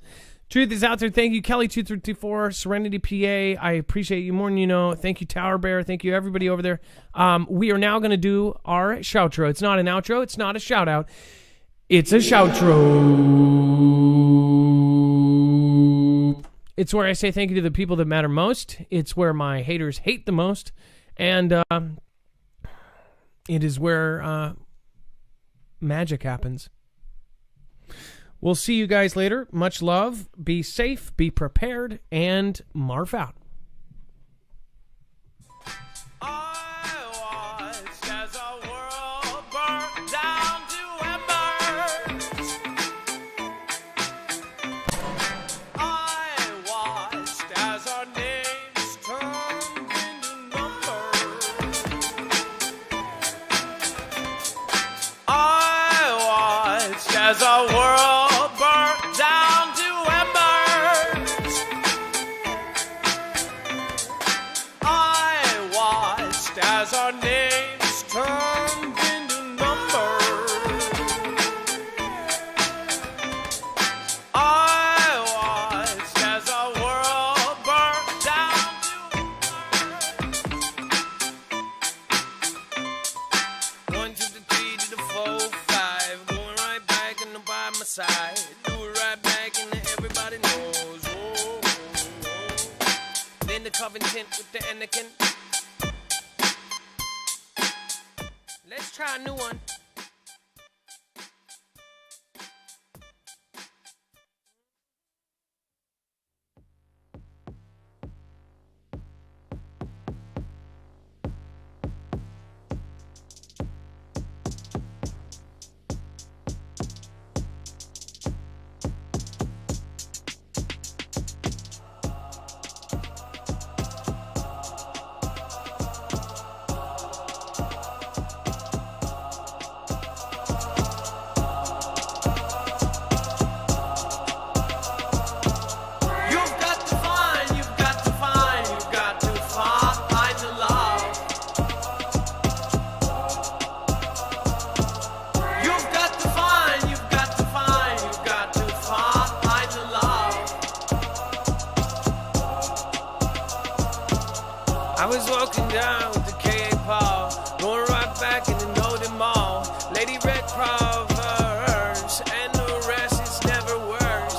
Truth is Out There. Thank you, Kelly 2334, Serenity PA. I appreciate you more than you know. Thank you, Tower Bear. Thank you, everybody over there. We are now going to do our shoutro. It's not an outro. It's not a shout-out. It's a shoutro. It's where I say thank you to the people that matter most. It's where my haters hate the most. And it is where magic happens. We'll see you guys later. Much love. Be safe, be prepared, and Marf out. As our world burnt down to embers, I watched as our names turned into numbers. I watched as our world burnt down to 1 to the 3 to the 4, 5, going right back by my side, do it right back and everybody knows. Whoa, whoa, whoa. Then the Covington with the Anakin. Let's try a new one. I was walking down with the K.A. Paul, going right back in the Northern Mall. Lady Red Proverbs, and the rest is never worse.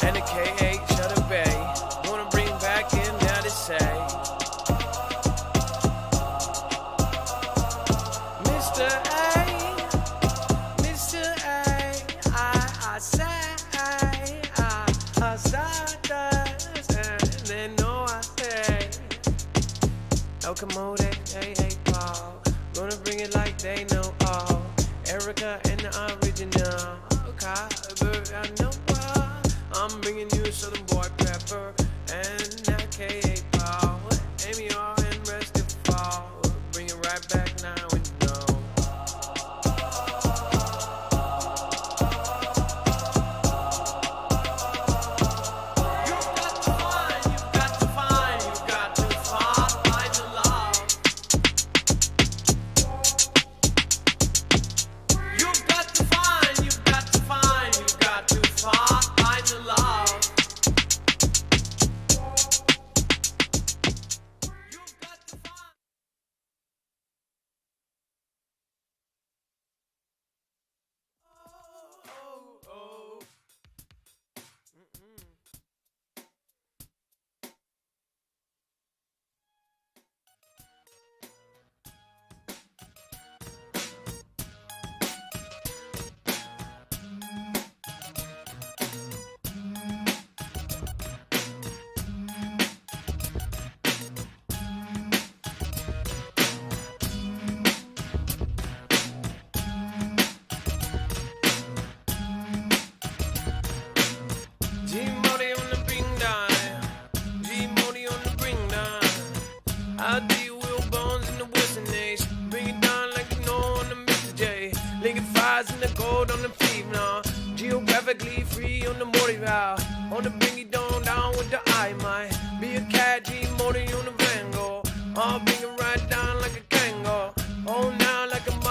And the K.A. Shutter Bay, wanna bring back in now to say, Mr. A, I say, and they know I say. Elkamode, hey, Paul. Gonna bring it like they know all. Erica and the original. Okay, I know I'm bringing you a Southern Boy Pepper. And that K.A. Paul. Amy R. and rest of fall. Bring it right back now and know.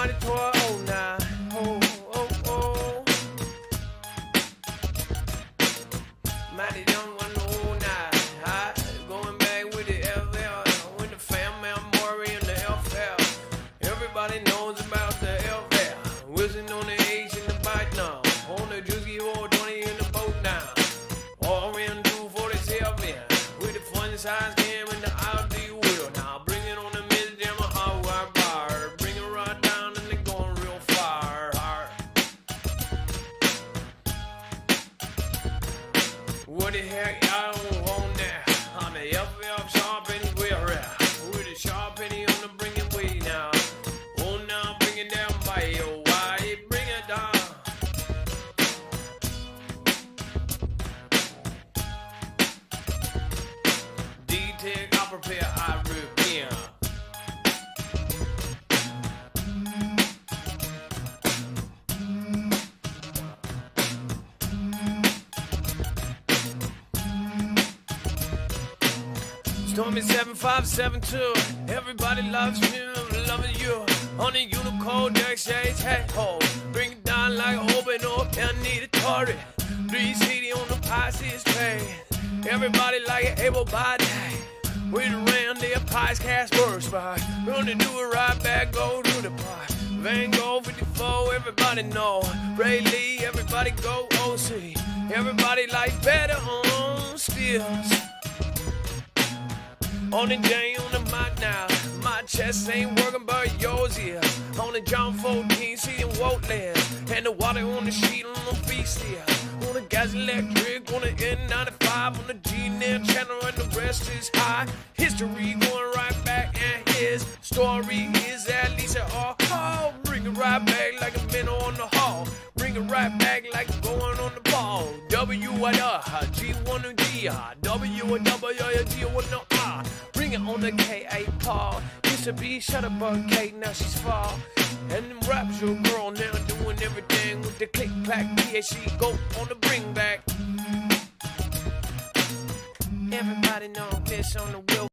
everybody to our own now. Oh, oh, oh. Mighty young one, oh, now. Going back with the FL, with the family, I'm Maury and the FL. Everybody knows about the FL. Whizzing on the H in the bite now. On the Juicy 420 in the boat now. All we do for the selfie. With the fun size cam and the Audi wheel. Now bring it on the mid jam a hot wire bar. Bring it right down and they going real far. What the heck y'all want now? On the FL sharp anywhere at. With the sharp penny on the bring it way now. Oh now bring it down by your why bring it down. D-Tech, I prepare, I repair. Stormy 7572. Everybody loves me, I'm loving you. On the Unicode, deck shades, hat hole. Bring it down like open up, and need a target. 3CD on the Pisces pay. Everybody like it able body. With around their pies cast work spot. Gonna do it right back, go to the pot. Van Gogh 54, everybody know. Ray Lee, everybody go OC. Everybody like better on stills. On the J, on the mic now. My chest ain't working, but yours is. On the John 14, seeing Woatlands. And the water on the sheet on the feast here. On the gas electric, on the N95, on the G-Net channel, and the rest is high. History going right back, and his story is at least an all. Bring it right back like a minnow on the hall. Bring it right back like going on the ball. W-I-R, G-1-G-R, W-I-W, G-1-R. Bring it on the K-A Paul. Used to be Shutterbug K, now she's fall. And them raps your girl now doing everything with the click clack PhD go on the bring back. Everybody know this on the wheel.